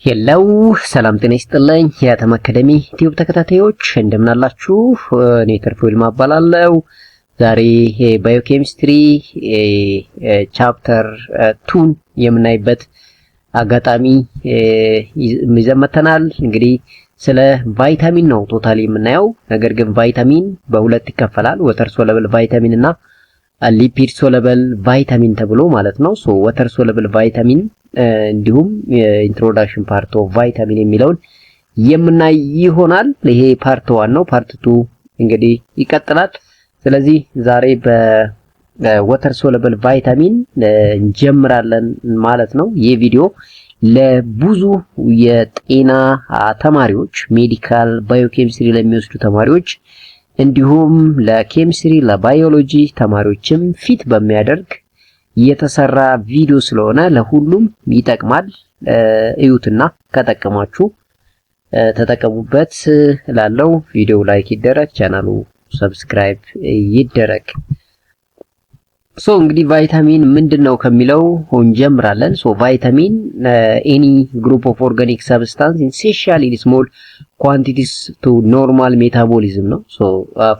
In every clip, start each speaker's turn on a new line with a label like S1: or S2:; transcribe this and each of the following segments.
S1: ሄለው ሰላም ጤና ይስጥልኝ የአተም አካዳሚ ቲዩብ ተከታታዮች እንደምን አላችሁ? እኔ ተርፎ ይልማ እባላለሁ። ዛሬ ባዮኬሚስትሪ ቻፕተር 2 የምናይበት አጋጣሚ ይዘን መጥተናል። እንግዲህ ስለ ቫይታሚን ነው ቶታሊ የምናየው። ነገር ግን ቫይታሚን በሁለት ይከፈላል። ወተር ሶለብል ቫይታሚን እና ሊፒድ ሶለብል ቫይታሚን ተብሎ ማለት ነው። ሶ ወተር ሶለብል ቫይታሚን እንዲሁም ኢንትሮዳክሽን ፓርት ኦፍ ቫይታሚን የሚለውን የምናይ ይሆናል። ይሄ ፓርት 1 ነው። ፓርት 2 እንግዲህ ይቀጥላል። ስለዚህ ዛሬ በወተር ሶለብል ቫይታሚን እንጀምራለን ማለት ነው። ይህ ቪዲዮ ለብዙ የጤና ተማሪዎች ሜዲካል ባዮኬሚስትሪ ለሚወስዱ ተማሪዎች እንዲሁም ለኬሚስትሪ ለባዮሎጂ ተማሪዎችም ፊት በሚያደርግ የተሰራ ቪዲዮ ስለሆነ ለሁሉም ይጠቅማል። እዩትና ከጠቀማችሁ ተጠቀሙበት ላለው ቪዲዮ ላይክ ይደረግ፣ ቻናሉ ሰብስክራይብ ይደረግ። ሶ እንግዲህ ቫይታሚን ምንድነው ከሚለው እንጀምራለን። ሶ ቫይታሚን ኤኒ ግሩፕ ኦፍ ኦርጋኒክ ሰብስታንስ ኢንሴንሻል ኢን ስሞል ኳንቲቲስ ቱ ኖርማል ሜታቦሊዝም ነው። ሶ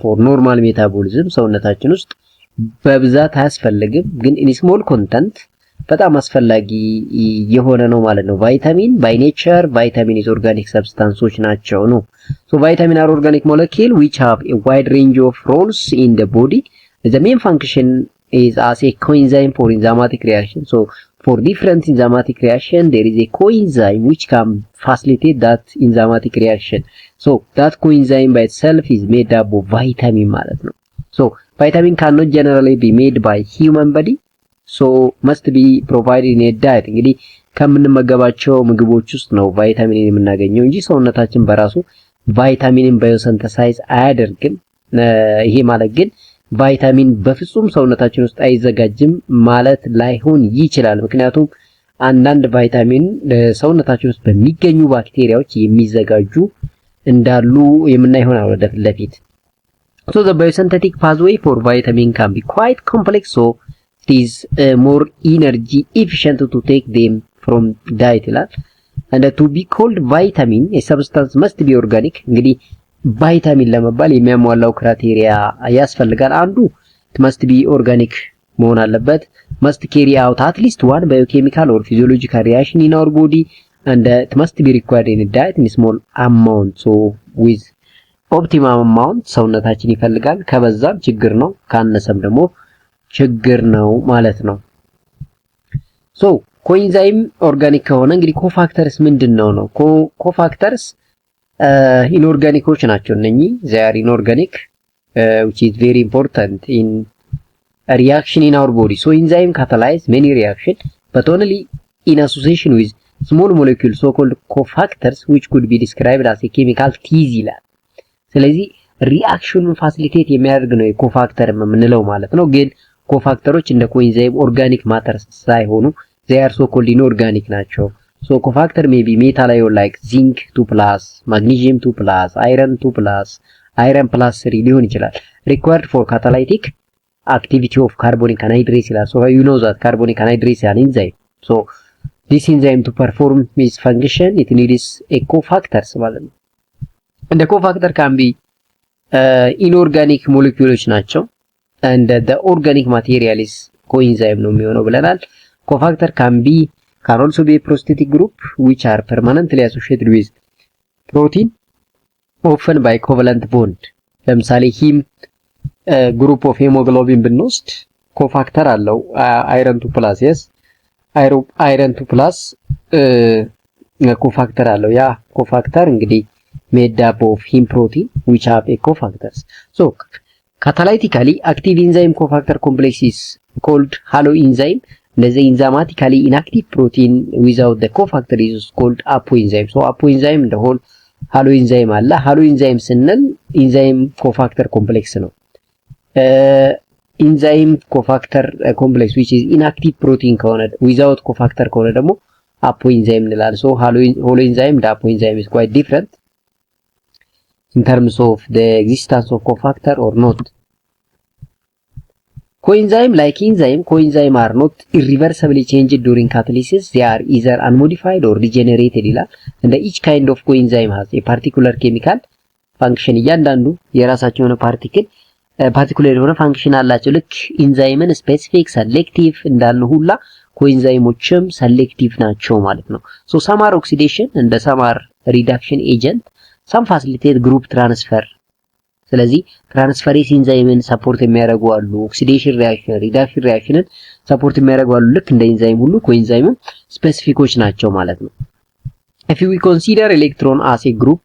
S1: ፎር ኖርማል ሜታቦሊዝም ሰውነታችን ውስጥ በብዛት አያስፈልግም፣ ግን ኢን ስሞል ኮንተንት በጣም አስፈላጊ የሆነ ነው ማለት ነው። ቫይታሚን ባይ ኔቸር ቫይታሚን ኢዝ ኦርጋኒክ ሰብስታንሶች ናቸው ነው። ሶ ቫይታሚን አር ኦርጋኒክ ሞለኪል which have a wide range of roles in the body. The main function is as a coenzyme for enzymatic reaction. So for different enzymatic reaction there is a coenzyme which can facilitate that enzymatic reaction. So that coenzyme by itself is made up of vitamin ማለት ነው። So vitamin cannot generally be made by human body, so must be provided in a diet. እንግዲህ ከምንመገባቸው ምግቦች ውስጥ ነው ቫይታሚንን የምናገኘው እንጂ ሰውነታችን በራሱ ቫይታሚንን ባዮሲንተሳይዝ አያደርግም። ይሄ ማለት ግን ቫይታሚን በፍጹም ሰውነታችን ውስጥ አይዘጋጅም ማለት ላይሆን ይችላል። ምክንያቱም አንዳንድ ቫይታሚን ሰውነታችን ውስጥ በሚገኙ ባክቴሪያዎች የሚዘጋጁ እንዳሉ የምናይ ይሆናል ወደፊት ለፊት። So the biosynthetic pathway for vitamin can be quite complex, so it is more energy efficient to take them from diet. And to be called vitamin, a substance must be organic. እንግዲህ ቫይታሚን ለመባል የሚያሟላው ክራይቴሪያ ያስፈልጋል። አንዱ it must be organic መሆን አለበት። must carry out at least one biochemical or physiological reaction in our body, and it must be required in a diet in small amount. So with ኦፕቲማም አማውንት ሰውነታችን ይፈልጋል። ከበዛም ችግር ነው፣ ካነሰም ደግሞ ችግር ነው ማለት ነው። ሶ ኮኢንዛይም ኦርጋኒክ ከሆነ እንግዲህ ኮፋክተርስ ምንድነው ነው? ኮፋክተርስ ኢንኦርጋኒኮች ናቸው እነኚህ። they are inorganic which is very important in a reaction in our body. So enzyme catalyze many reaction but only in association with small molecule so called cofactors which could be described as a chemical tease ይላል። ስለዚህ ሪአክሽኑን ፋሲሊቴት የሚያደርግ ነው የኮፋክተር የምንለው ማለት ነው። ግን ኮፋክተሮች እንደ ኮኢንዛይም ኦርጋኒክ ማተር ሳይሆኑ they are so called inorganic ናቸው። so cofactor may be metal ion like zinc 2+, magnesium 2+, iron 2+, iron +3 ሊሆን ይችላል። required for catalytic activity of carbonic anhydrase ይላል። so you know that carbonic anhydrase is an enzyme. so this enzyme to perform its function it needs a cofactors ማለት ነው። እንደ ኮፋክተር can be inorganic molecules ናቸው and the organic material is coenzyme ነው የሚሆነው ብለናል። ኮፋክተር can also be a prosthetic group which are permanently associated with protein often by covalent bond. ለምሳሌ ሂም ግሩፕ ኦፍ ሄሞግሎቢን ብንወስድ ኮፋክተር አለው አይረን 2+, yes አይረን 2+ ኮፋክተር አለው። ያ ኮፋክተር እንግዲህ made up of heme protein which have a cofactors. So catalytically active enzyme cofactor complex is called haloenzyme. The enzymatically inactive protein without the cofactor is called apoenzyme. So apoenzyme the whole haloenzyme አለ። haloenzyme ስንል enzyme cofactor complex ነው። enzyme cofactor complex which is inactive protein ከሆነ without cofactor ከሆነ ደግሞ apoenzyme እንላለን። So haloenzyme and apoenzyme is quite different in terms of the existence of cofactor or not. Coenzyme, like enzyme, coenzyme are not irreversibly changed during catalysis. They are either unmodified or regenerated ይላል። and each kind of coenzyme has a particular chemical function. እያንዳንዱ የራሳቸው የሆነ ፓርቲኩላር የሆነ ፋንክሽን አላቸው። ልክ ኢንዛይምን ስፔሲፊክ ሰሌክቲቭ እንዳልነው ሁላ ኮኤንዛይሞችም ሰሌክቲቭ ናቸው ማለት ነው። ሶ ሰማር ኦክሲዴሽን እንደ ሰማር ሪዳክሽን ኤጀንት ሰም ፋሲሊቴት ግሩፕ ትራንስፈር። ስለዚህ ትራንስፈሬስ ኢንዛይምን ሰፖርት የሚያደርጉ አሉ። ኦክሲዴሽን ሪአክሽን ሪዳክሽን ሪአክሽንን ሰፖርት የሚያደርጉ አሉ። ልክ እንደ ኢንዛይም ሁሉ ኮኤንዛይምም ስፔሲፊኮች ናቸው ማለት ነው። if we consider electron as a group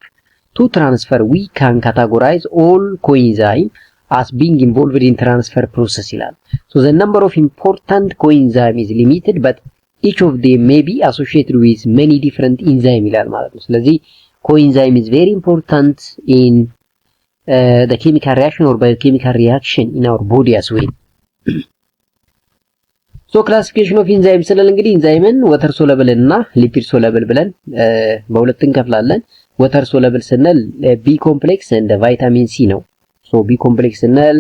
S1: to transfer, we can categorize all coenzyme as being involved in transfer process ይላል። so the number of important coenzyme is limited but each of them may be associated with many different enzyme ይላል ማለት ነው። ስለዚህ coenzyme is very important in the chemical reaction or biochemical reaction in our body as well. so classification of enzyme ስንል እንግዲህ ኢንዛይምን ወተር ሶለብል እና ሊፒድ ሶለብል ብለን በሁለት እንከፍላለን። ወተር ሶለብል ስንል B ኮምፕሌክስ እንደ ቫይታሚን ሲ ነው። so B ኮምፕሌክስ ስንል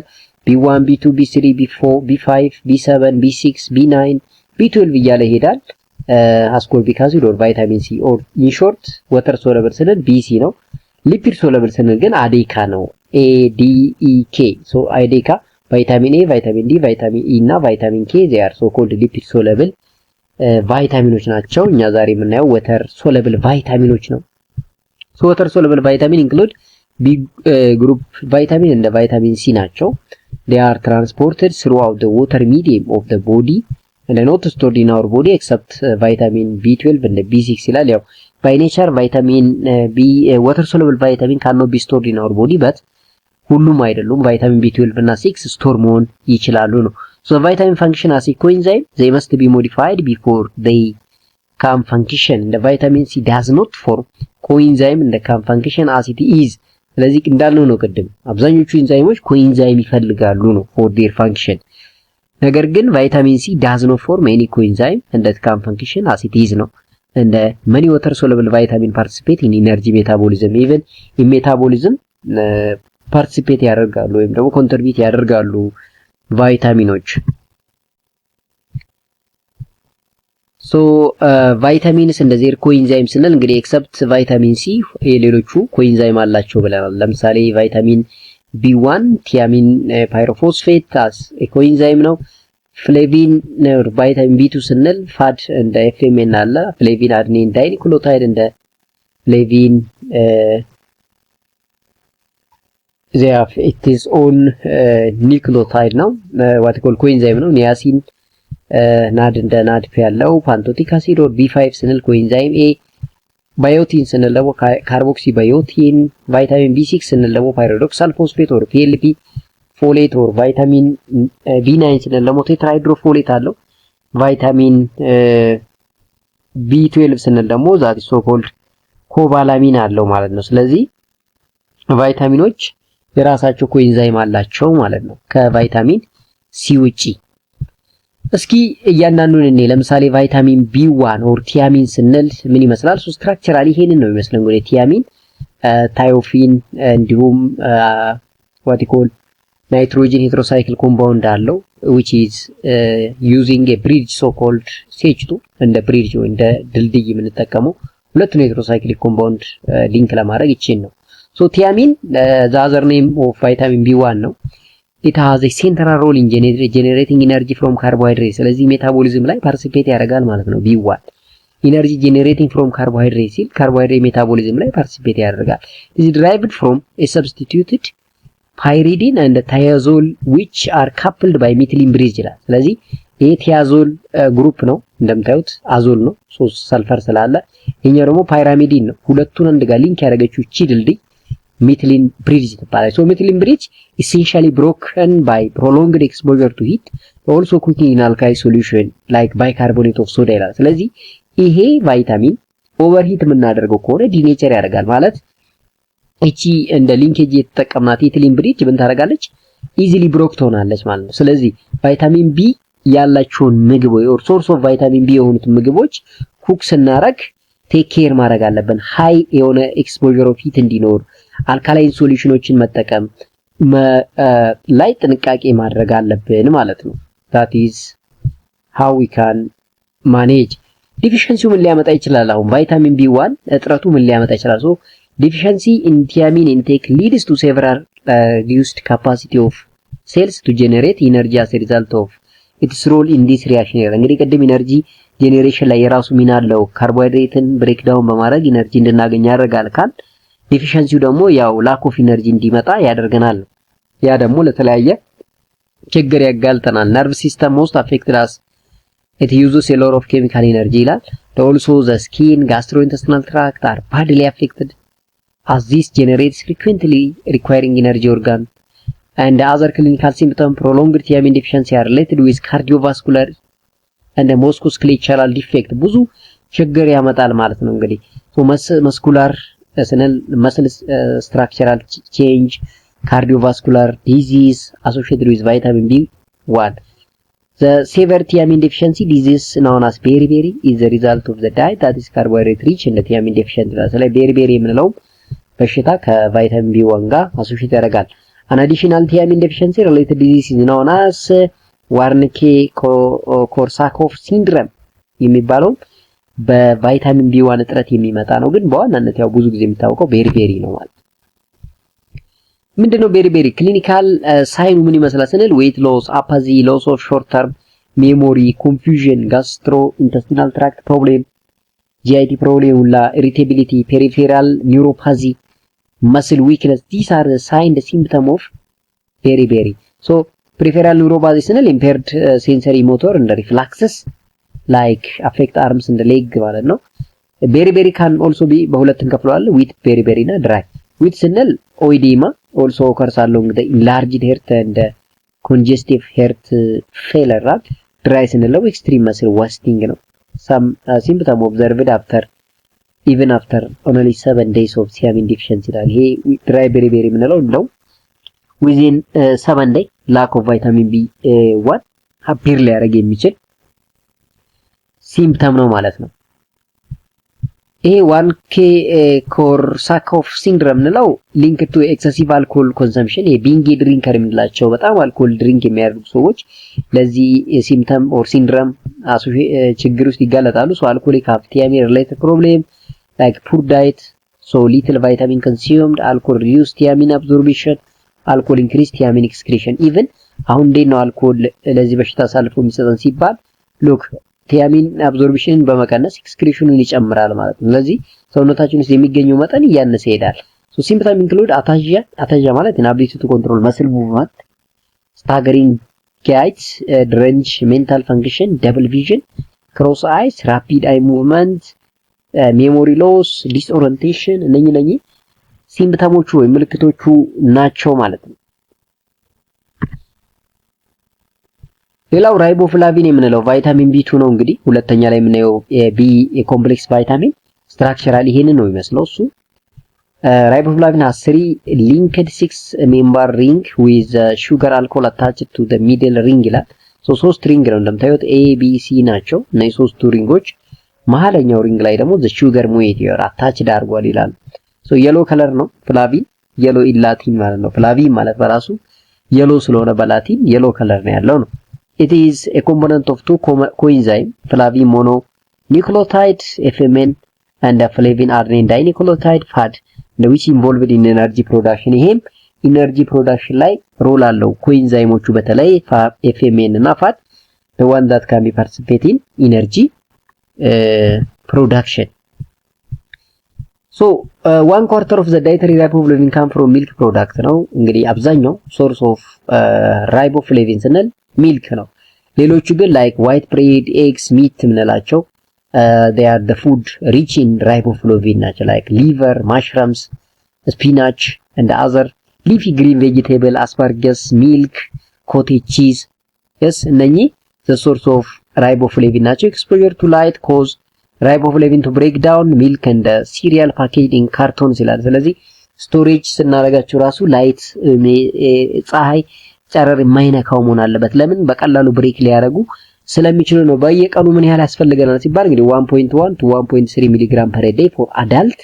S1: B1 B2 B3 B4 B5 B7 B6 B9 B12 እያለ ይሄዳል። ascorbic acid or vitamin C or in short water soluble ስንል BC ነው። ሊፒድ ሶለብል ስንል ግን አዴካ ነው። ADEK so አዴካ ቫይታሚን A ቫይታሚን D ቫይታሚን E እና ቫይታሚን K they are so called ሊፒድ ሶለብል ቫይታሚኖች ናቸው። እኛ ዛሬ የምናየው ወተር ሶለብል ቫይታሚኖች ነው። so water soluble vitamin include B group vitamin and the vitamin C ናቸው። they are transported throughout the water medium of the body and are not stored in our body except vitamin B12 and B6 ይላል። ያው by nature vitamin B water soluble vitamin cannot be stored in our body but ሁሉም አይደሉም vitamin B12 እና 6 ስቶር መሆን ይችላሉ ነው። so vitamin function as a coenzyme they must be modified before they can function. the vitamin C does not form coenzyme and can function as it is. ስለዚህ እንዳልነው ነው ቅድም አብዛኞቹ ኢንዛይሞች ኮኤንዛይም ይፈልጋሉ ነው for their function። ነገር ግን ቫይታሚን ሲ does not form any coenzyme and that can function as it is ነው። and many water soluble vitamin participate in energy metabolism even in metabolism participate ያደርጋሉ ወይም ደግሞ contribute ያደርጋሉ ቫይታሚኖች። so vitamins እንደዚህ ኮኤንዛይም ስንል እንግዲህ except ቫይታሚን ሲ የሌሎቹ ኮኤንዛይም አላቸው ብለናል። ለምሳሌ ቫይታሚን B1 ቲያሚን ፓይሮፎስፌት as ኮኤንዛይም ነው። ፍሌቪን ቫይታሚን B2 ስንል ፋድ እንደ FMN አለ። ፍሌቪን አድኒን ዳይኒክሎታይድ እንደ ፍሌቪን they have its own nucleotide ነው what called coenzyme ነው። ኒያሲን ናድ እንደ ናድፕ ያለው ፓንቶቲክ አሲድ or B5 ስንል ኮኤንዛይም A ባዮቲን ስንል ደግሞ ካርቦክሲ ባዮቲን ቫይታሚን B6 ስንል ደግሞ ፓይሮዶክሳል ፎስፌት or PLP ፎሌት or ቫይታሚን B9 ስንል ደግሞ ቴትራሃይድሮፎሌት አለው። ቫይታሚን B12 ስንል ደግሞ ዛት ሶ ኮልድ ኮባላሚን አለው ማለት ነው። ስለዚህ ቫይታሚኖች የራሳቸው ኮኤንዛይም አላቸው ማለት ነው ከቫይታሚን ሲ ውጪ። እስኪ እያንዳንዱን እኔ ለምሳሌ ቫይታሚን B1 or ቲያሚን ስንል ምን ይመስላል? ሶ ስትራክቸራሊ ይሄንን ነው የሚመስለው እንግዲህ ቲያሚን ታዮፊን እንዲሁም what you call nitrogen heterocycle compound አለው which is using a bridge so called CH2 እንደ bridge ወይ እንደ ድልድይ የምንጠቀመው ሁለቱን heterocyclic compound ሊንክ ለማድረግ ይችላል ነው። so thiamine the other name of vitamin B1 ነው። it has a central role in generating energy from carbohydrates ስለዚህ ሜታቦሊዝም ላይ ፓርቲሲፔት ያደርጋል ማለት ነው። B1 energy generating from carbohydrates ሲል carbohydrate ሜታቦሊዝም ላይ ፓርቲሲፔት ያደርጋል። is derived from a substituted pyridine and thiazole which are coupled by methylene bridge ይላል። ስለዚህ ይሄ thiazole ግሩፕ ነው እንደምታዩት አዞል ነው ሶስት ሰልፈር ስላለ ይሄኛው ደግሞ ፓይራሚዲን ነው። ሁለቱን አንድ ጋር ሊንክ ያደረገችው እቺ ድልድይ methylene bridge ይባላል። so methylene bridge essentially broken by prolonged exposure to heat also cooking in alkali solution like bicarbonate of soda ይላል። ስለዚህ ይሄ ቫይታሚን ኦቨርሂት የምናደርገው ከሆነ ዲኔቸር ያደርጋል ማለት እቺ እንደ ሊንኬጅ የተጠቀምናት methylene bridge ምን ታደርጋለች ኢዚሊ ብሮክ ትሆናለች ማለት ነው። ስለዚህ ቫይታሚን ቢ ያላቸውን ምግብ ወይ ሶርስ ኦፍ ቫይታሚን ቢ የሆኑት ምግቦች ኩክ ስናረግ ቴክ ኬር ማድረግ አለብን። ሃይ የሆነ ኤክስፖዠር ኦፍ ሂት እንዲኖር አልካላይን ሶሉሽኖችን መጠቀም ላይ ጥንቃቄ ማድረግ አለብን ማለት ነው። that is how we can manage deficiency ምን ሊያመጣ ይችላል? አሁን ቫይታሚን B1 እጥረቱ ምን ሊያመጣ ይችላል? so deficiency in thiamine intake leads to several reduced capacity of cells to generate energy as a result of its role in this reaction እንግዲህ ቅድም ኢነርጂ ጄኔሬሽን ላይ የራሱ ሚና አለው። ካርቦሃይድሬትን ብሬክ ዳውን በማድረግ ኢነርጂ እንድናገኝ ያደርጋል ካል ዲፊሸንሲው ደግሞ ያው ላክ ኦፍ ኢነርጂ እንዲመጣ ያደርገናል። ያ ደግሞ ለተለያየ ችግር ያጋልጠናል። ነርቭ ሲስተም most affected as it uses a lot of chemical energy ይላል። also the skin, gastrointestinal tract are badly affected as this generates frequently requiring energy organ and other clinical symptoms. Prolonged thiamine deficiency are related with cardiovascular and musculoskeletal defect ብዙ ችግር ያመጣል ማለት ነው። እንግዲህ muscular muscle structural change, cardiovascular disease associated with vitamin B1. The severe thiamine deficiency disease known as beriberi is the result of the diet that is carbohydrate rich and thiamine deficient. ስለዚህ beriberi የምንለው በሽታ ከቫይታሚን B1 ጋር አሶሺየት ያደርጋል። An additional thiamine deficiency related disease is known as Wernicke-Korsakoff syndrome የሚባለው በቫይታሚን B1 እጥረት የሚመጣ ነው። ግን በዋናነት ያው ብዙ ጊዜ የሚታወቀው ቤሪቤሪ ነው ማለት። ምንድነው ቤሪቤሪ? ክሊኒካል ሳይኑ ምን ይመስላል ስንል weight loss, apathy, loss of short term memory, confusion, gastrointestinal tract problem, GIT problem, irritability, peripheral neuropathy, muscle weakness. These are the signs and symptoms of beriberi. So peripheral neuropathy ስንል impaired sensory motor and reflexes like affect arms and leg ማለት ነው። beriberi can also be በሁለት እንከፍለዋለን with beriberi እና dry. with ስንል oedema also occurs along the enlarged heart and congestive heart failure. dry ስንል extreme muscle wasting ነው። some symptoms observed even after only 7 days of thiamine deficiency ይላል። ይሄ dry beriberi የምንለው ነው within 7 days lack of vitamin B1 appear ሊያደርግ የሚችል ሲምፕተም ነው ማለት ነው። ይሄ Wernicke-Korsakoff syndrome ነው linked to excessive alcohol consumption. የቢንግ ድሪንከር የምንላቸው በጣም አልኮል ድሪንክ የሚያደርጉ ሰዎች ለዚህ ሲምፕተም ኦር ሲንድሮም ችግር ውስጥ ይጋለጣሉ። so alcoholic have thiamine related problem like poor diet, so little vitamin consumed, alcohol reduce thiamine absorption, alcohol increase thiamine excretion. even አሁን እንዴት ነው አልኮል ለዚህ በሽታ አሳልፎ የሚሰጠን ሲባል look thiamine absorption በመቀነስ excretionን ይጨምራል ማለት ነው። ስለዚህ ሰውነታችን ውስጥ የሚገኘው መጠን እያነሰ ይሄዳል። so symptoms include ataxia ማለት inability to control muscle movement, staggering gait, deranged mental function, double vision, cross eyes, rapid eye movement, memory loss, disorientation እነኚህ ሲምፕተሞቹ ወይ ምልክቶቹ ናቸው ማለት ነው። ሌላው ራይቦፍላቪን የምንለው ቫይታሚን B2 ነው። እንግዲህ ሁለተኛ ላይ የምናየው B ኮምፕሌክስ ቫይታሚን ስትራክቸራሊ ይሄንን ነው የሚመስለው እሱ። ራይቦፍላቪን has 3 linked 6 member ring with sugar alcohol attached to the middle ring ይላል። so 3 ሪንግ ነው እንደምታዩት A B C ናቸው። እነዚህ 3ቱ ሪንጎች መሃለኛው ሪንግ ላይ ደግሞ the sugar molecule attached አድርጓል ይላል። so yellow color ነው ፍላቪን yellow in latin ማለት ነው። ፍላቪን ማለት በራሱ yellow ስለሆነ በላቲን yellow color ነው ያለው ነው። it is a component of two coenzyme flavin mononucleotide FMN and flavin adenine dinucleotide FAD which involved in energy production. ይሄም ኢነርጂ ፕሮዳክሽን ላይ ሮል አለው። ኮኤንዛይሞቹ በተለይ FMN እና FAD the one that can be participate in energy production. so 1/4 of the dietary riboflavin come from milk product ነው። እንግዲህ አብዛኛው source of riboflavin ስንል ሚልክ ነው። ሌሎቹ ግን like white bread, eggs, meat ምንላቸው they are the food rich in riboflavin ናቸው like liver, mushrooms, spinach and other leafy green vegetable, asparagus, milk, cottage cheese. yes እነኚህ the source of riboflavin ናቸው. exposure to light cause riboflavin to break down milk and cereal packaged in cartons ይላል። ስለዚህ ስቶሬጅ ስናደርጋቸው ራሱ ላይት ፀሐይ ጨረር የማይነካው መሆን አለበት። ለምን በቀላሉ ብሬክ ሊያደርጉ ስለሚችሉ ነው። በየቀኑ ምን ያህል ያስፈልገናል ሲባል እንግዲህ 1.1 to 1.3 ሚሊ ግራም per day for adult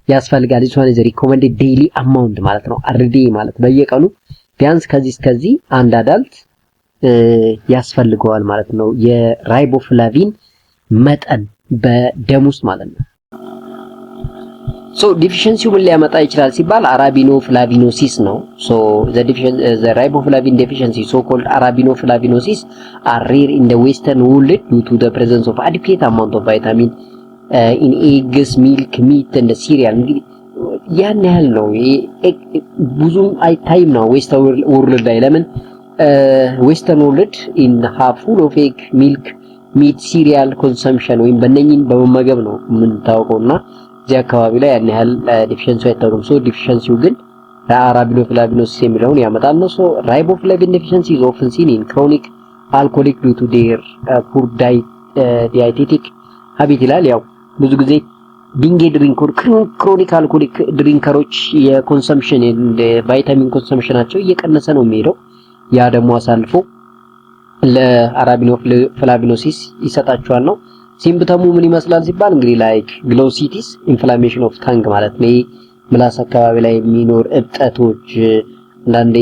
S1: ያስፈልጋል። this one is recommended daily amount ማለት ነው። አርዴ ማለት በየቀኑ ቢያንስ ከዚህ እስከዚህ አንድ አዳልት ያስፈልገዋል ማለት ነው። የራይቦፍላቪን መጠን በደም ውስጥ ማለት ነው። ሶ ዲፊሸንሲው ምን ሊያመጣ ይችላል ሲባል አራቢኖፍላቪኖሲስ ነው። ሶ the riboflavin deficiency so called arabinoflavinosis are rare in the western world due to the presence of adequate amount of vitamin in eggs, milk, meat and cereal። እንግዲህ ያን ያህል ነው ብዙም አይታይም ነው ዌስተርን ወርልድ ላይ። ለምን ዌስተርን ወርልድ in half full of egg, milk, meat, cereal consumption ወይም በእነኚህን በመመገብ ነው የምንታወቀውና እዚህ አካባቢ ላይ ያን ያህል ዲፊሸንሲ አይታወቅም። ሶ ዲፊሸንሲው ግን አራቢኖፍላቪኖሲስ የሚለውን ያመጣል ነው። ሶ ራይቦፍላቪን deficiency is often seen in chronic alcoholic due to their poor dietetic habit ይላል። ያው ብዙ ጊዜ ቢንጌ ድሪንከር ክሮኒክ አልኮሊክ ድሪንከሮች የኮንሰምፕሽን ቫይታሚን ኮንሰምፕሽናቸው እየቀነሰ ነው የሚሄደው። ያ ደግሞ አሳልፎ ለአራቢኖፍላቪኖሲስ ይሰጣቸዋል ነው። ሲምፕተሙ ምን ይመስላል ሲባል እንግዲህ ላይክ ግሎሲቲስ ኢንፍላሜሽን ኦፍ ታንግ ማለት ነው። ምላስ አካባቢ ላይ የሚኖር እብጠቶች፣ አንዳንዴ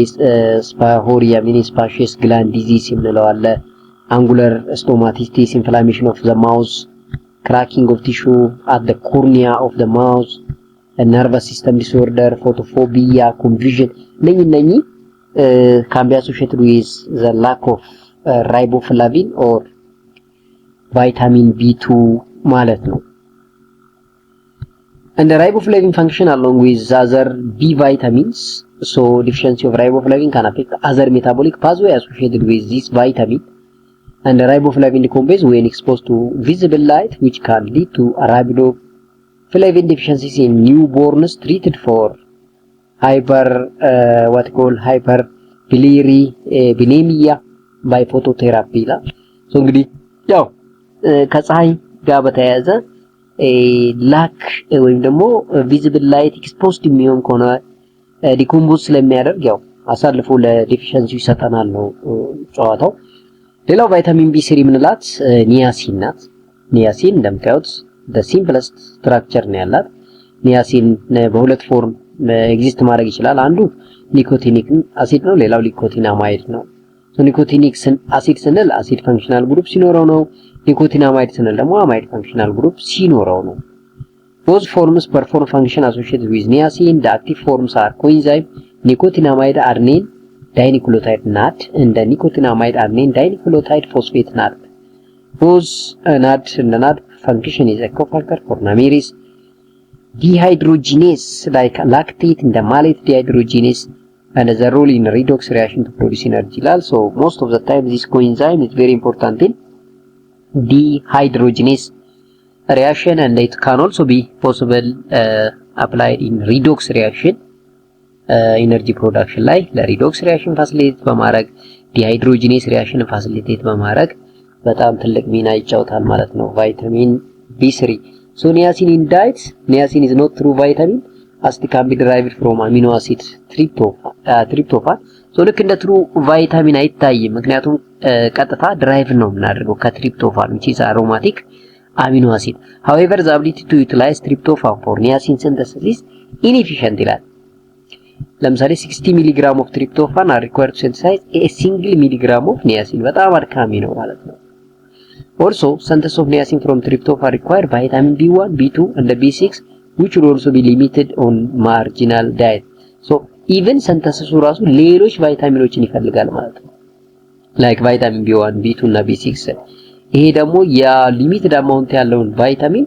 S1: ስፓሆሪያ ሚኒስፓሺየስ ግላንድ ዲዚዝ የምንለው አለ። አንጉለር ስቶማቲቲስ ኢንፍላሜሽን ኦፍ ዘ ማውዝ፣ ክራኪንግ ኦፍ ቲሹ አት ዘ ኮርኒያ ኦፍ ዘ ማውዝ፣ ነርቨስ ሲስተም ዲስኦርደር፣ ፎቶፎቢያ፣ ኮንፊዥን እነኚህ can be associated with the lack of riboflavin or vitamin B2 ማለት ነው። and the riboflavin function along with other B vitamins, so deficiency of riboflavin can affect other metabolic pathway associated with this vitamin, and the riboflavin decomposes when exposed to visible light, which can lead to riboflavin deficiencies in newborns treated for hyperbilirubinemia by phototherapy ይላል። ሶ እንግዲህ ያው ከፀሐይ ጋር በተያያዘ ላክ ወይም ደግሞ ቪዚብል ላይት ኤክስፖዝድ የሚሆን ከሆነ ዲኮምፖዝ ስለሚያደርግ ያው አሳልፎ ለዲፊሸንሲ ይሰጠናል ነው ጨዋታው። ሌላው ቫይታሚን ቢ3 ምንላት ኒያሲን ናት። ኒያሲን እንደምታዩት the simplest structure ነው ያላት። ኒያሲን በሁለት ፎርም ኤግዚስት ማድረግ ይችላል። አንዱ ኒኮቲኒክ አሲድ ነው፣ ሌላው ኒኮቲናማይድ ነው። ኒኮቲኒክ አሲድ ስንል አሲድ ፈንክሽናል ግሩፕ ሲኖረው ነው። ኒኮቲናማይድ ስንል ደግሞ አማይድ ፈንክሽናል ግሩፕ ሲኖረው ነው። both forms perform function associated with niacin. The active forms are coenzyme nicotinamide adenine dinucleotide NAD and the nicotinamide adenine dinucleotide phosphate NAD. Both NAD and NAD function is a cofactor for Nameris dehydrogenase like lactate and the malate dehydrogenase and the role in redox reaction to produce energy. So most of the time this coenzyme is very important in dehydrogenase reaction, and it can also be possible applied in redox reaction energy production ላይ ለሪዶክስ ሪአክሽን ፋሲሊቴት በማድረግ ዲሃይድሮጂኔስ ሪአክሽን ፋሲሊቴት በማድረግ በጣም ትልቅ ሚና ይጫወታል ማለት ነው ቫይታሚን B3. So niacin in diets, niacin is not true vitamin as it can be derived from amino acid tryptophan. So ልክ እንደ ትሩ ቫይታሚን አይታይም፣ ምክንያቱም ቀጥታ ድራይቭ ነው የምናደርገው ከትሪፕቶፋን which is aromatic amino acid. However, the ability to utilize tryptophan for niacin synthesis is inefficient ይላል። ለምሳሌ 60 ሚሊግራም of tryptophan are required to synthesize a single milligram of niacin። በጣም አድካሚ ነው ማለት ነው። Also, synthesis of niacin from tryptophan require vitamin B1, B2 and B6 which will also be limited on marginal diet. So, even synthesis ራሱ ሌሎች ቫይታሚኖችን ይፈልጋል ማለት ነው። like vitamin B1, B2 እና B6 ይሄ ደግሞ የሊሚትድ አማውንት ያለውን ቫይታሚን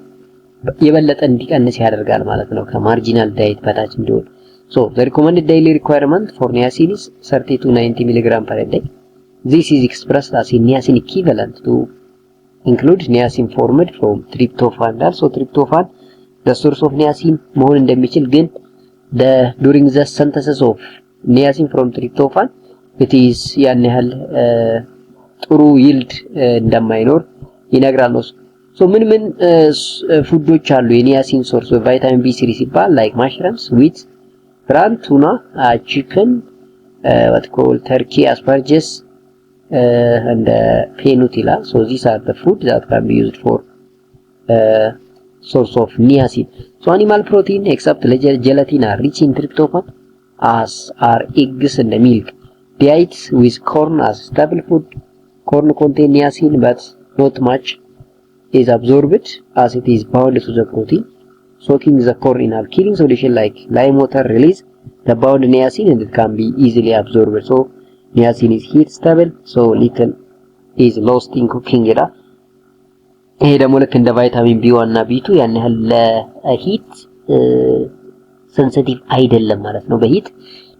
S1: የበለጠ እንዲቀንስ ያደርጋል ማለት ነው ከማርጂናል ዳይት በታች እንዲሆን። So the recommended daily requirement for niacin is 30 to 90 mg per day. This is expressed as a niacin equivalent to include niacin formed from tryptophan. Also tryptophan the source of niacin መሆን እንደሚችል ግን during the synthesis of niacin from tryptophan it is ያን ያህል ጥሩ ይልድ እንደማይኖር ይነግራል ነው። ሶ ምን ፉዶች አሉ የኒያሲን ሶርስ ቫይታሚን B3 ሲባል like mushrooms, wheat, ግራን፣ ቱና፣ chicken, what called turkey, asparagus and peanut ይላል። So these are the food that can be used for source of niacin. So animal protein except gelatin are rich in tryptophan, as are eggs and milk. Diets with corn as staple food. Corn contain niacin, but not much is absorbed as it is bound to the protein. Soaking the corn in alkaline solution like lime water release the bound niacin and it can be easily absorbed. So niacin is heat stable, so little is lost in cooking ይላል። ይሄ ደግሞ ልክ እንደ ቫይታሚን B1 እና B2 ያን ያህል ለሂት ሴንሲቲቭ አይደለም ማለት ነው። በሂት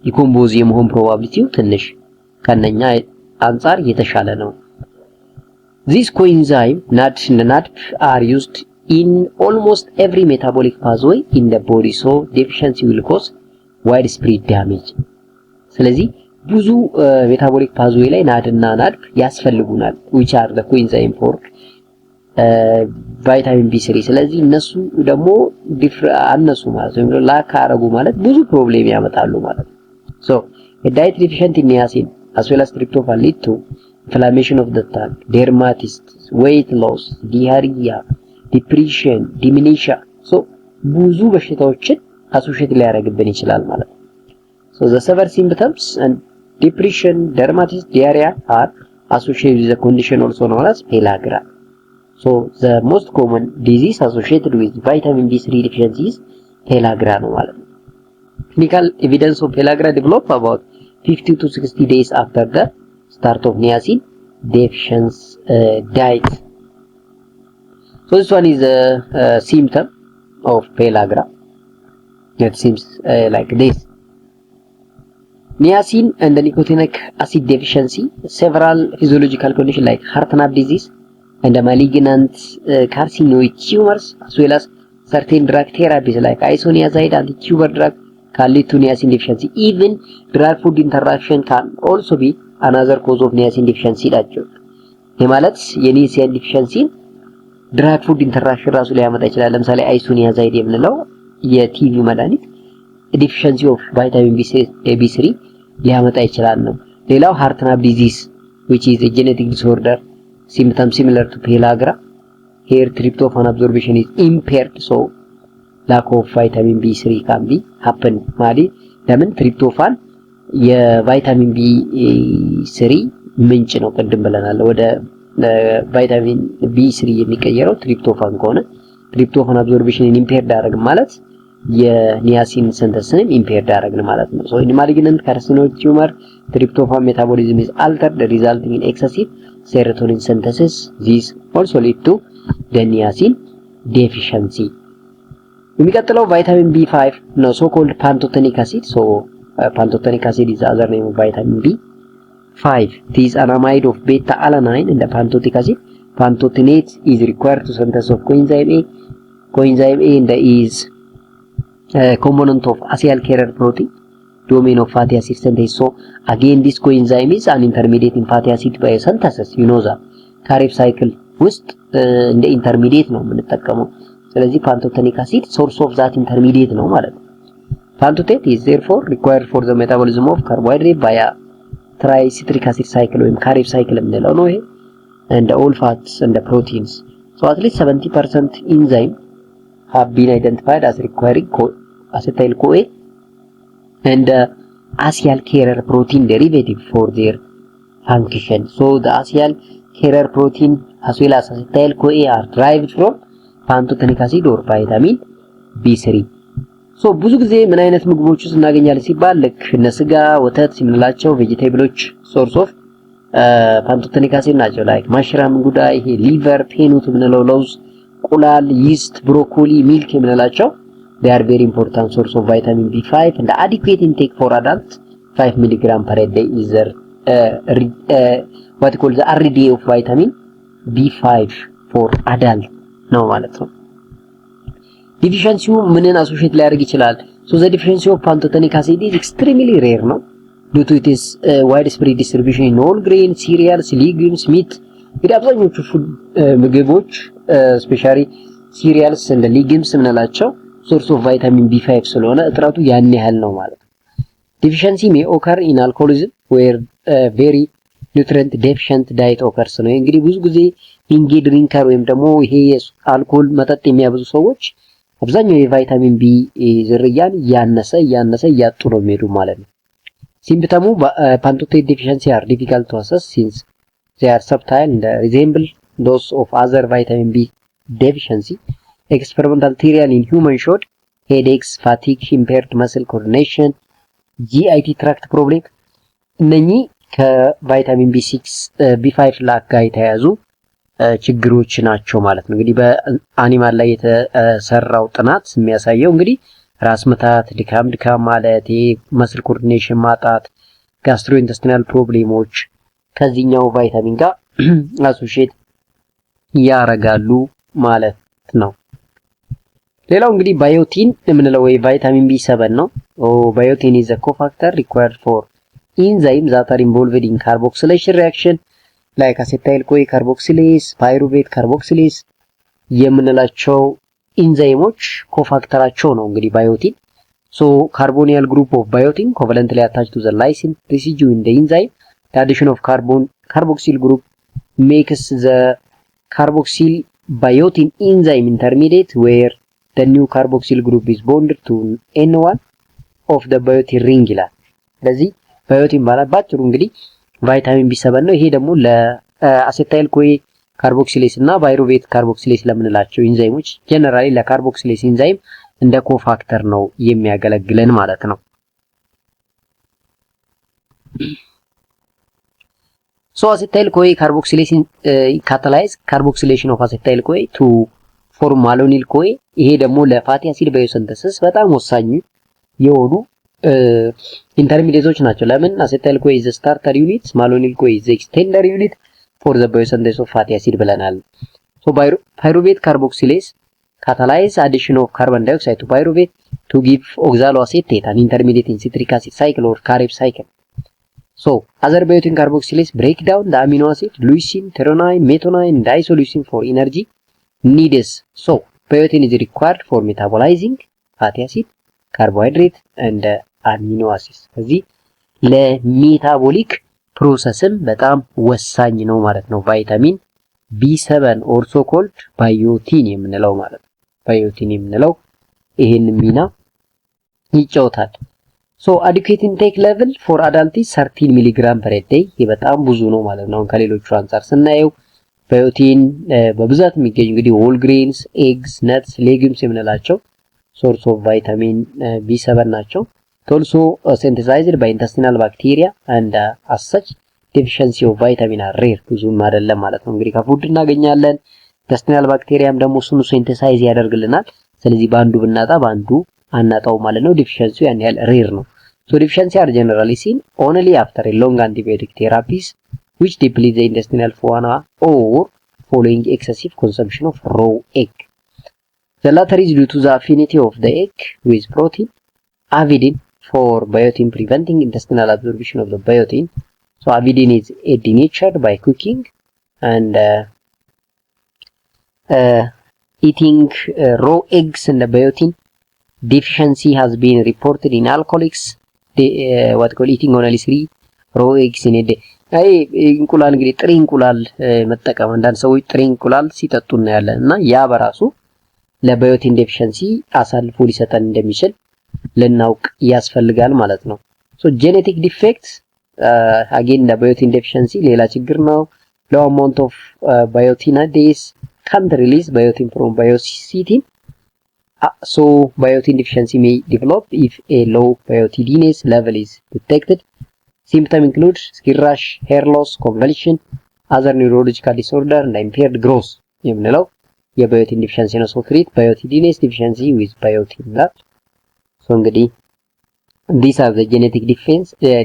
S1: ዲኮምፖዝ የመሆን ፕሮባቢሊቲው ትንሽ ከነኛ አንፃር የተሻለ ነው። This coenzyme NAD and NADP are used in almost every metabolic pathway in the body, so deficiency will cause widespread damage. ስለዚህ ብዙ ሜታቦሊክ ፓዝዌይ ላይ NAD እና NADP ያስፈልጉናል, which are the coenzyme for ቫይታሚን B3። ስለዚህ እነሱ ደግሞ አነሱ ማለት ነው ላክ አረጉ ማለት ብዙ ፕሮብሌም ያመጣሉ ማለት ነው። So a diet deficient in niacin as well as tryptophan lead to inflammation of the tongue, dermatitis, weight loss, diarrhea, depression, dementia. So ብዙ በሽታዎችን አሶሺየት ሊያደርግብን ይችላል ማለት ነው። So the severe symptoms and depression, dermatitis, diarrhea are associated with the condition also known as pellagra. So the most common disease associated with vitamin B3 deficiency is pellagra ነው ማለት ነው። Clinical evidence of pellagra develop about 50 to 60 days after the start of niacin deficiency diet. So this one is a symptom of pellagra. It seems like this. Niacin and the nicotinic acid deficiency, several physiological conditions like heart valve disease and malignant carcinoid tumors, as well as certain drug therapies like isoniazid anti-tumor drug can lead to niacin deficiency. Even drug food interaction can also be another cause of niacin deficiency. ይህ ማለት የኒያሲን ዲፊሸንሲ ድራግ ፉድ ኢንተራክሽን ራሱ ሊያመጣ ይችላል። ለምሳሌ አይሶኒያዛይድ የምንለው የቲቪ መድኃኒት ዲፊሸንሲ ኦፍ ቫይታሚን B3 ሊያመጣ ይችላል ነው። ሌላው heart valve disease which is a genetic disorder symptom similar to pellagra. Here tryptophan absorption is impaired, so lack of vitamin B3 can be happen ማለት ለምን ትሪፕቶፋን የቫይታሚን B3 ምንጭ ነው ቅድም ብለናል። ወደ ቫይታሚን B3 የሚቀየረው ትሪፕቶፋን ከሆነ ትሪፕቶፋን አብዞርፕሽንን ኢምፔርድ አደረግ ማለት የኒያሲን ሲንተሲስን ኢምፔርድ አደረግን ማለት ነው። so in malignant carcinoid tumor tryptophan metabolism is altered resulting in excessive serotonin synthesis. This also lead to the niacin deficiency. የሚቀጥለው ቫይታሚን B5 ነው, so called pantothenic acid. So pantothenic acid is the other name of vitamin B5. It is an amide of beta alanine and the pantothenic acid. Pantothenate is required to synthesis of coenzyme A. Coenzyme A and is component of acyl carrier protein, domain of fatty acid synthesis. So again this coenzyme is an intermediate in fatty acid biosynthesis. You know that Krebs cycle ውስጥ እንደ ኢንተርሚዲየት ነው የምንጠቀመው። ስለዚህ pantothenic acid source of that intermediate ነው ማለት ነው። Pantothenic is therefore required for the metabolism of carbohydrate via tricyclic acid cycle ወይም Krebs cycle የምንለው ነው ይሄ, and all fats and the proteins. So at least 70% enzyme have been identified as requiring acetyl-CoA and acyl carrier protein derivative for their function. So the acyl carrier protein as well as acetyl-CoA are derived from pantothenic acid or vitamin B3. So ብዙ ጊዜ ምን አይነት ምግቦች ውስጥ እናገኛለን ሲባል ልክ እነ ስጋ፣ ወተት የምንላቸው ቬጂቴብሎች ሶርስ ኦፍ pantothenic acid ናቸው። ላይክ ማሽራም ጉዳይ፣ ይሄ ሊቨር፣ ፔኑት የምንለው ለውዝ፣ ቁላል፣ ይስት፣ ብሮኮሊ፣ ሚልክ የምንላቸው they are very important source of vitamin B5 and adequate intake for adult 5 mg per day is what called the RDA of vitamin B5 for adult ነው ማለት ነው። ዲፊሸንሲው ምንን አሶሺየት ሊያደርግ ይችላል? So the deficiency of pantothenic acid is extremely rare ነው due to its widespread distribution in all grains, cereals, legumes, meat. እንግዲህ አብዛኞቹ ፉድ ምግቦች ስፔሻሊ cereals and legumes የምንላቸው source of vitamin B5 ስለሆነ እጥረቱ ያን ያህል ነው ማለት ነው። Deficiency may occur in alcoholism where very ኒውትሪየንት ዴፊሽንት ዳይት ኦከርስ ነው። እንግዲህ ብዙ ጊዜ ቢንጌ ድሪንከር ወይም ደግሞ ይሄ አልኮል መጠጥ የሚያበዙ ሰዎች አብዛኛው የቫይታሚን ቢ ዝርያን እያነሰ እያጡ ነው የሚሄዱ ማለት ነው። ሲምፕተሙ ፓንቶቴት ዴፊሽንሲ አር ዲፊካልት ቱ አሰስ ሲንስ they are subtle and resemble those of other vitamin B deficiency. Experimental theory in human showed headaches, fatigue, impaired muscle coordination, GIT tract problem እነኚህ ከቫይታሚን B6 B5 ላክ ጋር የተያያዙ ችግሮች ናቸው ማለት ነው። እንግዲህ በአኒማል ላይ የተሰራው ጥናት የሚያሳየው እንግዲህ ራስ ምታት፣ ድካም ማለት፣ መስል ኮኦርዲኔሽን ማጣት፣ ጋስትሮኢንተስቲናል ፕሮብሌሞች ከዚህኛው ቫይታሚን ጋር አሶሺየት ያረጋሉ ማለት ነው። ሌላው እንግዲህ ባዮቲን የምንለው ወይ ቫይታሚን B7 ነው። ባዮቲን is a cofactor required for enzymes that are involved in carboxylation reaction like acetyl-CoA carboxylase, pyruvate carboxylase የምንላቸው ኢንዛይሞች ኮፋክተራቸው ነው እንግዲህ ባዮቲን። so carbonyl group of biotin covalently attached to the lysine residue in the enzyme. The addition of carboxyl group makes the carboxyl biotin enzyme intermediate where the new carboxyl group is bonded to N1 of the biotin ring ይላል። ስለዚህ ባዮቲን ማለት ባጭሩ እንግዲህ ቫይታሚን B7 ነው። ይሄ ደግሞ ለአሴታይል ኮኤ ካርቦክሲሌስ እና ፓይሩቬት ካርቦክሲሌስ ለምንላቸው ኢንዛይሞች ጀነራሊ ለካርቦክሲሌስ ኢንዛይም እንደ ኮፋክተር ነው የሚያገለግለን ማለት ነው። So acetyl-CoA carboxylase catalyze carboxylation of acetyl-CoA to form malonyl-CoA ይሄ ደግሞ ለፋቲ አሲድ ባዮሲንተሲስ በጣም ወሳኝ የሆኑ ኢንተርሚዲየቶች ናቸው። ለምን acetyl-CoA is the starter unit, malonyl-CoA is the extender unit for the biosynthesis of fatty acid ብለናል። So pyruvate carboxylase catalyze addition of carbon dioxide to pyruvate to give oxaloacetate, an intermediate in citric acid cycle or Krebs cycle. So other biotin carboxylase break down the amino acid leucine, threonine, methionine, and isoleucine for energy needs. So biotin is required for metabolizing fatty acid, carbohydrate, and amino acids. ስለዚህ ለሜታቦሊክ ፕሮሰስም በጣም ወሳኝ ነው ማለት ነው ቫይታሚን B7 ኦልሶ ኮልድ ባዮቲን የምንለው ማለት ነው። ባዮቲን የምንለው ይሄን ሚና ይጫወታል። So adequate intake level for adult is 13 mg per day በጣም ብዙ ነው ማለት ነው። ከሌሎቹ አንፃር ስናየው ባዮቲን በብዛት የሚገኝ እንግዲህ ሆል ግሬንስ፣ ኤግስ፣ ነትስ፣ ሌጉምስ የምንላቸው ሶርስ ኦፍ ቫይታሚን B7 ናቸው። also synthesized by intestinal bacteria and as such deficiency of vitamin are rare ብዙም አይደለም ማለት ነው። እንግዲህ ከፉድ እናገኛለን። intestinal bacteriaም ደግሞ እሱን ሲንተሳይዝ ያደርግልናል። ስለዚህ በአንዱ ብናጣ በአንዱ አናጣው ማለት ነው። ዲፊሸንሲ ያን ያህል ሬር ነው። so deficiency are generally seen only after a long antibiotic therapies which deplete the intestinal fauna or following excessive consumption of raw egg. The latter is due to the affinity of the egg with protein avidin for biotin preventing intestinal absorption of the biotin. So avidin is denatured by cooking and eating raw eggs, and the biotin deficiency has been reported in alcoholics. What call eating only 3 raw eggs in a day. አይ እንቁላል እንግዲህ ጥሬ እንቁላል መጠቀም አንዳንድ ሰዎች ጥሬ እንቁላል ሲጠጡ እናያለን እና ያ በራሱ ለባዮቲን ዴፊሸንሲ አሳልፎ ሊሰጠን እንደሚችል ልናውቅ ያስፈልጋል ማለት ነው። so genetic defects again the biotin deficiency ሌላ ችግር ነው። low amount of biotin days can't release biotin from biocytin. So biotin deficiency may develop if a low biotinase level is detected. Symptoms include skin rash, hair loss, convulsion, other neurological disorder, and impaired growth. የምንለው የባዮቲን ዲፊሸንሲ ነው። so treat biotinase deficiency with biotin that. so እንግዲህ these are the genetic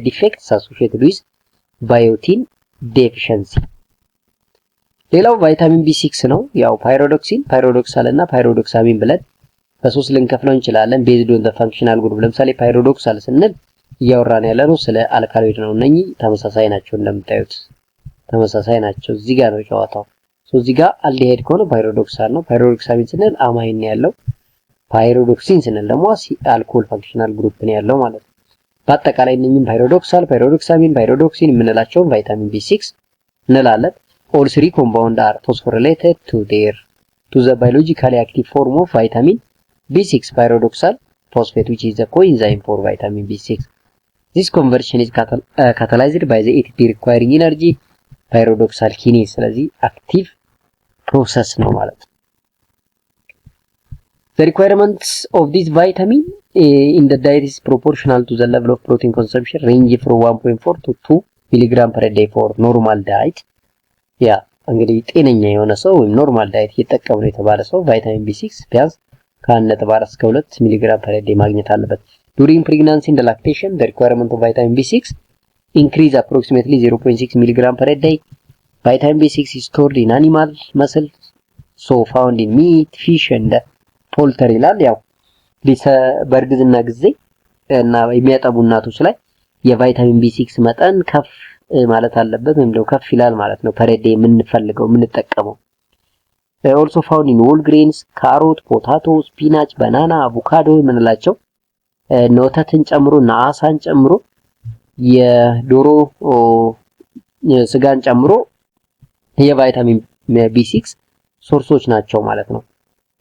S1: defects associated with biotin deficiency. ሌላው ቫይታሚን B6 ነው። ያው ፓይሮዶክሲን፣ ፓይሮዶክሳል እና ፓይሮዶክሳሚን ብለን በሶስት ልንከፍለው እንችላለን based on the functional group። ለምሳሌ ፓይሮዶክሳል ስንል እያወራን ያለነው ስለ አልካሎይድ ነው። እነኚህ ተመሳሳይ ናቸው፣ እንደምታዩት ተመሳሳይ ናቸው። እዚህ ጋር ነው ጨዋታው። so እዚህ ጋር አልዲሃይድ ከሆነ ፓይሮዶክሳል ነው። ፓይሮዶክሳሚን ስንል አማይን ያለው፣ ፓይሮዶክሲን ስንል ደግሞ አልኮል ፋንክሽናል ግሩፕ ነው ያለው ማለት ነው። በአጠቃላይ እነኚህም ፓይሮዶክሳል፣ ፓይሮዶክሳሚን፣ ፓይሮዶክሲን የምንላቸውን ቫይታሚን B6 እንላለን። all three compound are phosphorylated to the biologically active form of vitamin B6 pyridoxal phosphate, which is the coenzyme for vitamin B6. This conversion is catalyzed by the ATP requiring energy pyridoxal kinase. ስለዚህ active process ነው ማለት ነው። The requirements of this vitamin in the diet is proportional to the level of protein consumption, ranging from 1.4 to 2 mg per day for normal diet. ያ እንግዲህ ጤነኛ የሆነ ሰው ወይም ኖርማል ዳይት እየተጠቀመ ነው የተባለ ሰው ቫይታሚን B6 ቢያንስ ከ1.4 እስከ 2 ሚሊግራም ፐር ዴይ ማግኘት አለበት። during pregnancy and lactation the requirement of vitamin B6 increase approximately 0.6 milligram per day. Vitamin B6 is stored in animal muscle, so found in meat, fish and poultry ይላል። ያው በእርግዝና ጊዜ እና የሚያጠቡ እናቶች ላይ የቫይታሚን B6 መጠን ከፍ ማለት አለበት ወይም ደግሞ ከፍ ይላል ማለት ነው። ፐር ዴይ የምንፈልገው የምንጠቀመው also found in whole grains, ካሮት፣ ፖታቶ፣ ስፒናች፣ ባናና፣ አቮካዶ የምንላቸው ወተትን ጨምሮ እና አሳን ጨምሮ የዶሮ ስጋን ጨምሮ የቫይታሚን B6 ሶርሶች ናቸው ማለት ነው።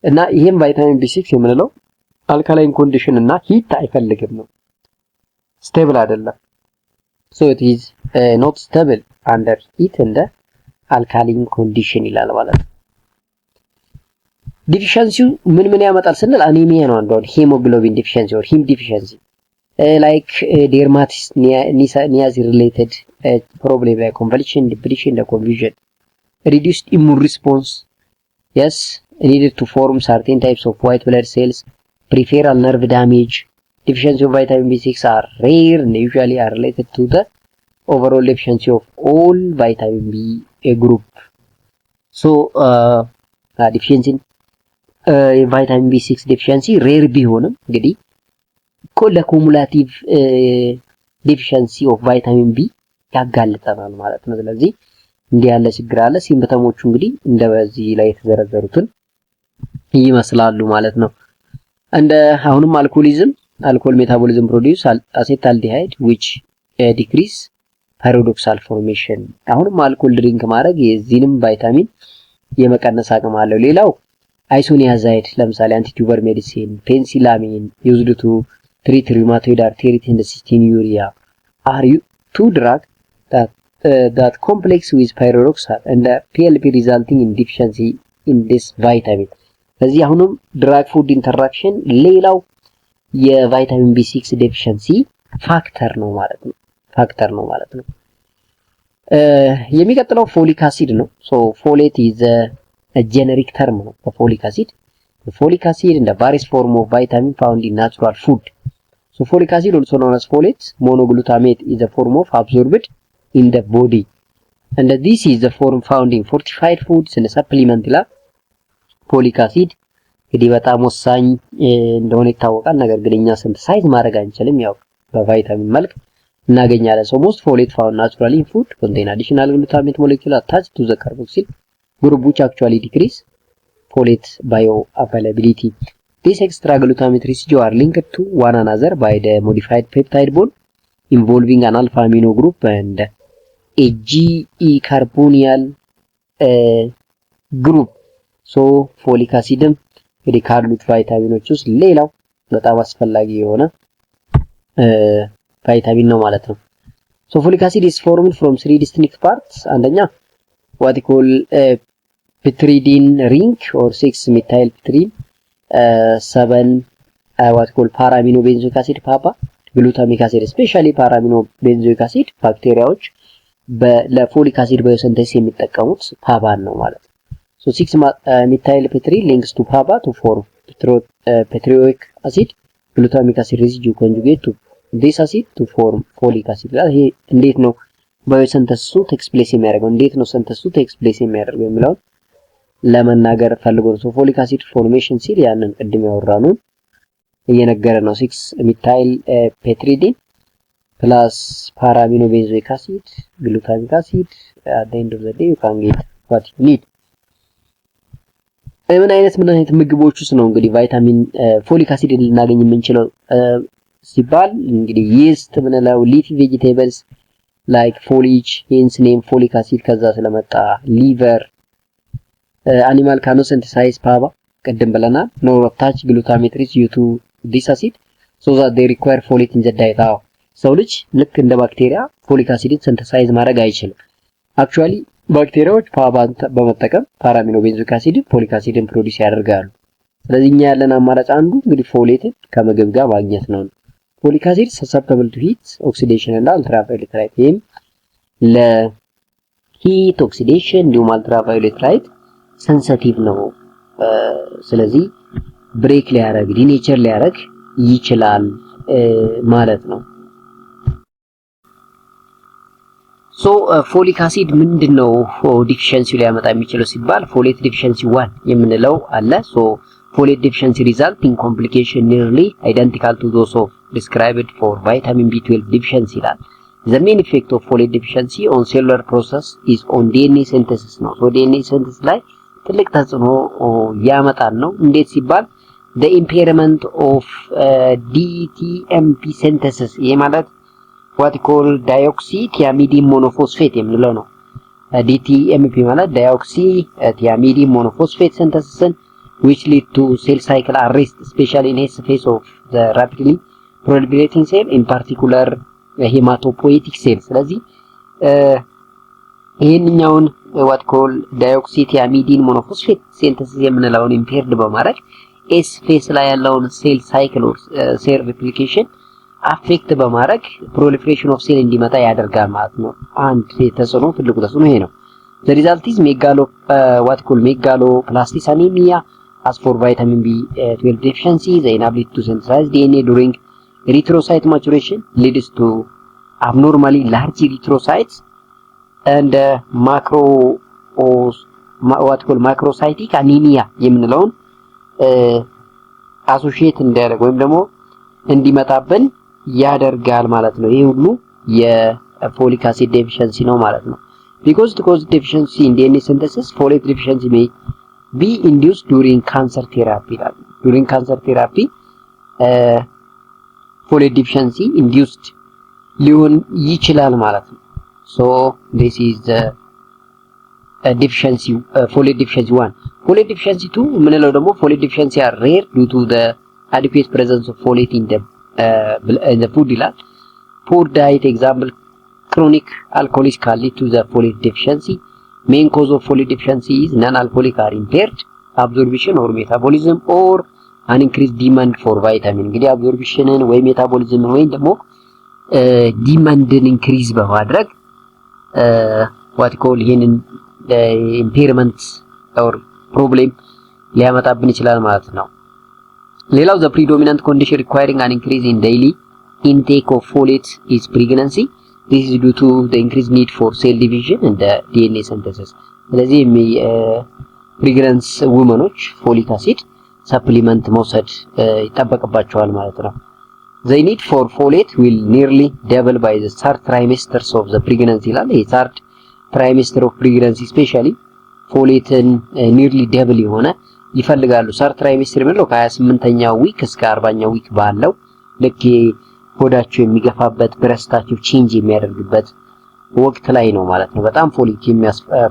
S1: እና ይሄም ቫይታሚን B6 የምንለው አልካላይን ኮንዲሽን እና ሂት አይፈልግም ነው። ስቴብል አይደለም። so it is not stable under heat and alkaline condition ይላል ማለት ነው። ዲፊሸንሲው ምን ያመጣል ስንል አኒሚያ ነው። አንዱ ሄሞግሎቢን ዲፊሸንሲ or heme deficiency like dermatitis niacin related problem like convulsion, depression and confusion, reduced immune response, yes, needed to form certain types of white blood cells, peripheral nerve damage. Deficiency of vitamin B6 are rare and usually are related to the overall deficiency of all vitamin B group. So deficiency vitamin B6 deficiency rare ቢሆንም እንግዲህ ኮሙላቲቭ deficiency of vitamin B ያጋልጠናል ማለት ነው። ስለዚህ እንዲህ ያለ ችግር አለ። ሲምፕተሞቹ እንግዲህ እንደዚህ ላይ የተዘረዘሩትን ይመስላሉ ማለት ነው። እንደ አሁንም alcohol metabolism produce acetaldehyde which decrease pyridoxal formation. አሁንም አልኮል ድሪንክ ማድረግ የዚህንም ቫይታሚን የመቀነስ አቅም አለው። ሌላው አይሶኒያዛይድ ለምሳሌ አንቲቲዩበር ሜዲሲን፣ ፔንሲላሚን used to treat rheumatoid arthritis and cystinuria are two drugs that complex with pyridoxal and PLP resulting in deficiency in this vitamin. ስለዚህ አሁንም ድራግ ፉድ ኢንተራክሽን ሌላው የቫይታሚን B6 ዴፊሺየንሲ ፋክተር ነው ማለት ነው። የሚቀጥለው ፎሊክ አሲድ ነው። ሶ ፎሌት ኢዝ a generic term ነው ፎሊክ አሲድ። ፎሊክ አሲድ in the various form of vitamin found in natural food. So folic acid also known as folate monoglutamate is a form of absorbed in the body and this is the form found in fortified foods and supplement ይላል። ፎሊክ አሲድ እንግዲህ በጣም ወሳኝ እንደሆነ ይታወቃል። ነገር ግን እኛ ሲንተሳይዝ ማድረግ አንችልም፣ ያው በቫይታሚን መልክ እናገኛለን። so most folate found naturally in food contain additional glutamate molecule attached to the carboxyl group which actually decrease folate bioavailability. These extra glutamate residue are linked to one another by the modified peptide bond involving an alpha amino group and a GE carbonyl group. so folic acid እንግዲህ ካሉት ቫይታሚኖች ውስጥ ሌላው በጣም አስፈላጊ የሆነ ቫይታሚን ነው ማለት ነው። so folic acid is formed from three distinct parts. አንደኛ what we call pyridine ring or 6 methyl pyridine, 7 what we call para-amino benzoic acid papa, glutamic acid, especially para-amino benzoic acid ባክቴሪያዎች ለፎሊክ አሲድ ባዮሲንተሲስ የሚጠቀሙት ፓፓን ነው ማለት ነው። so 6 methyl pyridine links to papa to form pityric acid, glutamic acid residue conjugate to this acid to form folic acid. ይሄ እንዴት ነው ባዮሲንተሲሱ ቴክስ ፕሌስ የሚያደርገው እንዴት ነው ሲንተሲሱ ቴክስ ፕሌስ የሚያደርገው የሚለው ለመናገር ፈልጎ ነው። so folic acid formation ሲል ያንን ቅድም ያወራነው እየነገረ ነው። 6 methyl pyridine plus para-amino benzoic acid, glutamic acid. At the end of the day you can get what you need. ምን አይነት ምግቦች ውስጥ ነው እንግዲህ ቫይታሚን ፎሊክ አሲድ ልናገኝ የምንችለው? ሲባል እንግዲህ ይስት ምንለው ሊፊ ቬጂቴብልስ ላይክ ፎሊጅ ሄንስ ኔም ፎሊክ አሲድ ከዛ ስለመጣ ሊቨር አኒማል ካኖ ሲንተሳይዝ ፓባ ቀደም ብለናል ኖ ታች ግሉታሜትሪስ ዩ ቱ ዲስ አሲድ ሶ ዛት ዴይ ሪኳየር ፎሊክ ኢን ዘ ዳይት ሰው ልጅ ልክ እንደ ባክቴሪያ ፎሊክ አሲድን ሲንተሳይዝ ማድረግ አይችልም አክቹአሊ ባክቴሪያዎች ፓባን በመጠቀም ፓራሚኖ ቤንዞይክ አሲድ ፎሊክ አሲድን ፕሮዲዩስ ያደርጋሉ ስለዚህ እኛ ያለን አማራጭ አንዱ እንግዲህ ፎሌትን ከምግብ ጋር ማግኘት ነው ፎሊክ አሲድ ሰሰፕተብል ቱ ሂት ኦክሲዴሽን እና አልትራቫዮሌት ላይት ይሄም ለሂት ኦክሲዴሽን እንዲሁም አልትራቫዮሌት ላይት ሴንሲቲቭ ነው ስለዚህ ብሬክ ሊያደርግ ዲኔቸር ሊያደርግ ይችላል ማለት ነው ሶ ፎሊክ አሲድ ምንድነው ዲፊሸንሲው ሊያመጣ የሚችለው ሲባል ፎሌት ዲፊሸንሲ 1 የምንለው አለ ሶ folate deficiency result in complication nearly identical to those of described for vitamin B12 deficiency ይላል the main effect of folate deficiency on cellular process is on DNA synthesis ነው so DNA synthesis ላይ ትልቅ ተጽዕኖ ያመጣል ነው እንዴት ሲባል the impairment of DTMP synthesis ይሄ ማለት what we call deoxythiamidine monophosphate የምንለው ነው DTMP ማለት deoxythiamidine monophosphate synthesis which lead to cell cycle arrest especially in the phase of the rapidly proliferating cell in particular hematopoietic cells ስለዚህ ይሄንኛውን what call deoxythiamidine monophosphate synthesis የምንለውን impaired በማድረግ S phase ላይ ያለውን cell cycle or cell replication affect በማድረግ proliferation of cell እንዲመጣ ያደርጋል ማለት ነው አንድ ተጽዕኖ ትልቁ ተጽዕኖ ይሄ ነው the result is what call megaloblastic anemia as for vitamin B12 deficiency the inability to synthesize DNA during erythrocyte maturation leads to abnormally large erythrocytes and macrocytic anemia የምንለውን associate እንዲያደርግ ወይም ደግሞ እንዲመጣብን ያደርጋል ማለት ነው ይሄ ሁሉ የፎሊክ አሲድ ዴፊሺየንሲ ነው ማለት ነው because the cause deficiency in DNA synthesis folate deficiency may be induced during cancer therapy during cancer therapy folate deficiency induced ሊሆን ይችላል ማለት ነው so this is the deficiency folate deficiency 1 folate deficiency 2 ምንለው ደግሞ folate deficiency are rare due to the adequate presence of folate in the food ይላል poor diet example chronic alcoholism can lead to the folate deficiency main cause of folate deficiency is non-alcoholic or impaired absorption or metabolism or an increased demand for vitamin እንግዲህ absorptionን ወይ metabolism ወይ ደግሞ demandን increase በማድረግ what call ይሄንን impairment or problem ሊያመጣብን ይችላል ማለት ነው ሌላው the predominant condition requiring an increase in daily intake of folate is pregnancy this is due to the increased need for cell division and the DNA synthesis ስለዚህ pregnant womenዎች folic acid supplement መውሰድ ይጠበቅባቸዋል ማለት ነው the need for folate will nearly double by the third trimesters of the pregnancy ይላል ይሄ third trimester of pregnancy especially folate nearly double የሆነ ይፈልጋሉ third trimester ማለት ከ28ኛው ዊክ እስከ 40ኛው ዊክ ባለው ልክ ሆዳቸው የሚገፋበት ብረስታቸው ቼንጅ የሚያደርግበት ወቅት ላይ ነው ማለት ነው በጣም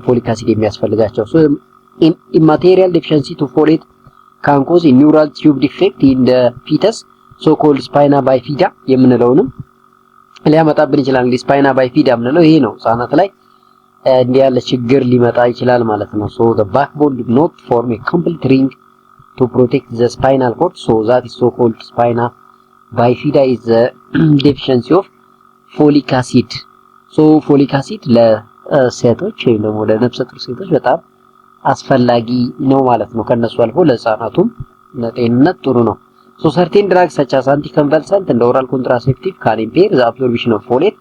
S1: ፎሊክ አሲድ የሚያስፈልጋቸው so immaterial deficiency to folate can cause a neural tube defect in the fetus so called spina bifida የምንለውንም ሊያመጣብን ይችላል እንግዲህ spina bifida የምንለው ይሄ ነው ህጻናት ላይ እንዲህ ያለ ችግር ሊመጣ ይችላል ማለት ነው so the backbone did not form a complete ring to protect the spinal cord so that is so called spina bifida is the deficiency of folic acid so folic acid ለሴቶች ወይም ደግሞ ለነፍሰ ጡር ሴቶች በጣም አስፈላጊ ነው ማለት ነው ከነሱ አልፎ ለህፃናቱም ለጤንነት ጥሩ ነው so certain drugs such as anticonvulsant and oral contraceptive can impair the absorption of folate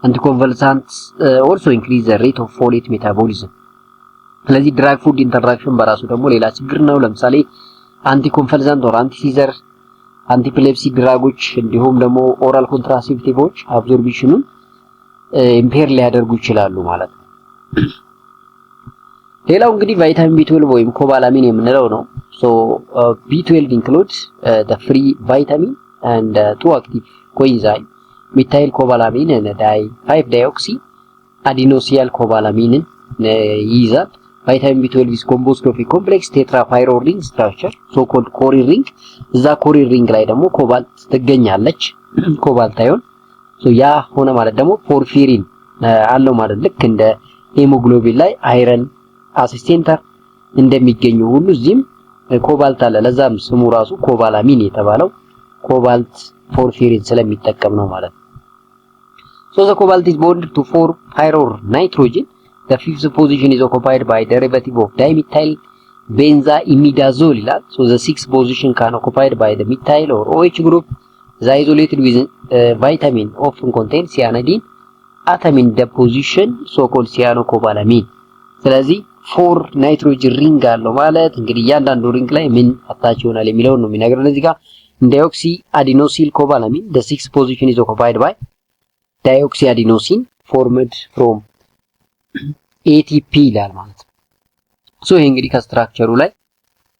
S1: anticonvulsants also increase the rate of folate metabolism ስለዚህ drug food interaction በራሱ ደግሞ ሌላ ችግር ነው ለምሳሌ anticonvulsant or anti-seizure anti-epilepsy ድራጎች እንዲሁም ደግሞ oral contraceptiveዎች absorptionን ኢምፔር ሊያደርጉ ይችላሉ ማለት ነው ሌላው እንግዲህ ቫይታሚን B12 ወይም ኮባላሚን የምንለው ነው so B12 includes the free vitamin and two active coenzyme methyl cobalamin and 5-deoxy adenosine cobalamin ይይዛል። ቫይታሚን B12 is composed of a complex tetrapyrrole ring structure so called corin ring እዛ corin ring ላይ ደግሞ ኮባልት ትገኛለች ኮባልት አይሆን ሶ ያ ሆነ ማለት ደግሞ ፖርፊሪን አለው ማለት ልክ እንደ ሄሞግሎቢን ላይ አይረን አሲስቴንተር እንደሚገኙ ሁሉ እዚህም ኮባልት አለ ለዛም ስሙ ራሱ ኮባላሚን የተባለው ኮባልት ፖርፊሪን ስለሚጠቀም ነው ማለት ነው so the cobalt is bonded to 4 pyrrole nitrogen the fifth position is occupied by derivative of dimethyl benzaimidazole ይላል so the sixth position can occupied by the methyl or OH group the isolated with vitamin often contains cyanidine atom in the position so called cyanocobalamin ስለዚህ 4 ናይትሮጅን ሪንግ አለው ማለት እንግዲህ እያንዳንዱ ሪንግ ላይ ምን አታች ይሆናል የሚለው ነው የሚነግረን እዚህ ጋር ዳይኦክሲ አዲኖሲል ኮባላሚን the sixth position is occupied by dioxyadenosine formed from ATP ይላል ማለት ነው ሶ ይሄ እንግዲህ ከስትራክቸሩ ላይ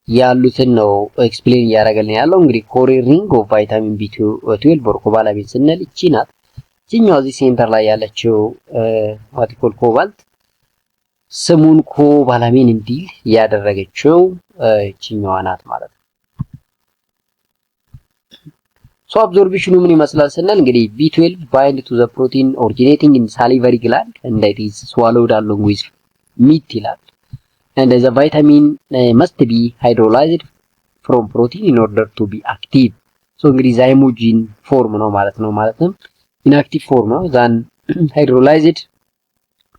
S1: ያሉትን ነው ኤክስፕሌን ያደርገልን ያለው እንግዲህ ኮሪን ሪንግ ኦፍ ቫይታሚን B12 or ኮባላሚን ስንል እቺ ናት እቺኛው እዚህ ሴንተር ላይ ያለችው ፓርቲክል ኮባልት ስሙን ኮባላሚን እንዲል ያደረገችው እቺኛዋ ናት ማለት ነው ሶ አብዞርፕሽኑ ምን ይመስላል ስንል እንግዲህ B12 bind to the protein originating in salivary gland and it is swallowed along with meat ይላል and the vitamin must be hydrolyzed from protein in order to be active so እንግዲህ ዛይሞጂን ፎርም ነው ማለት ነው ማለትም inactive form ነው then hydrolyzed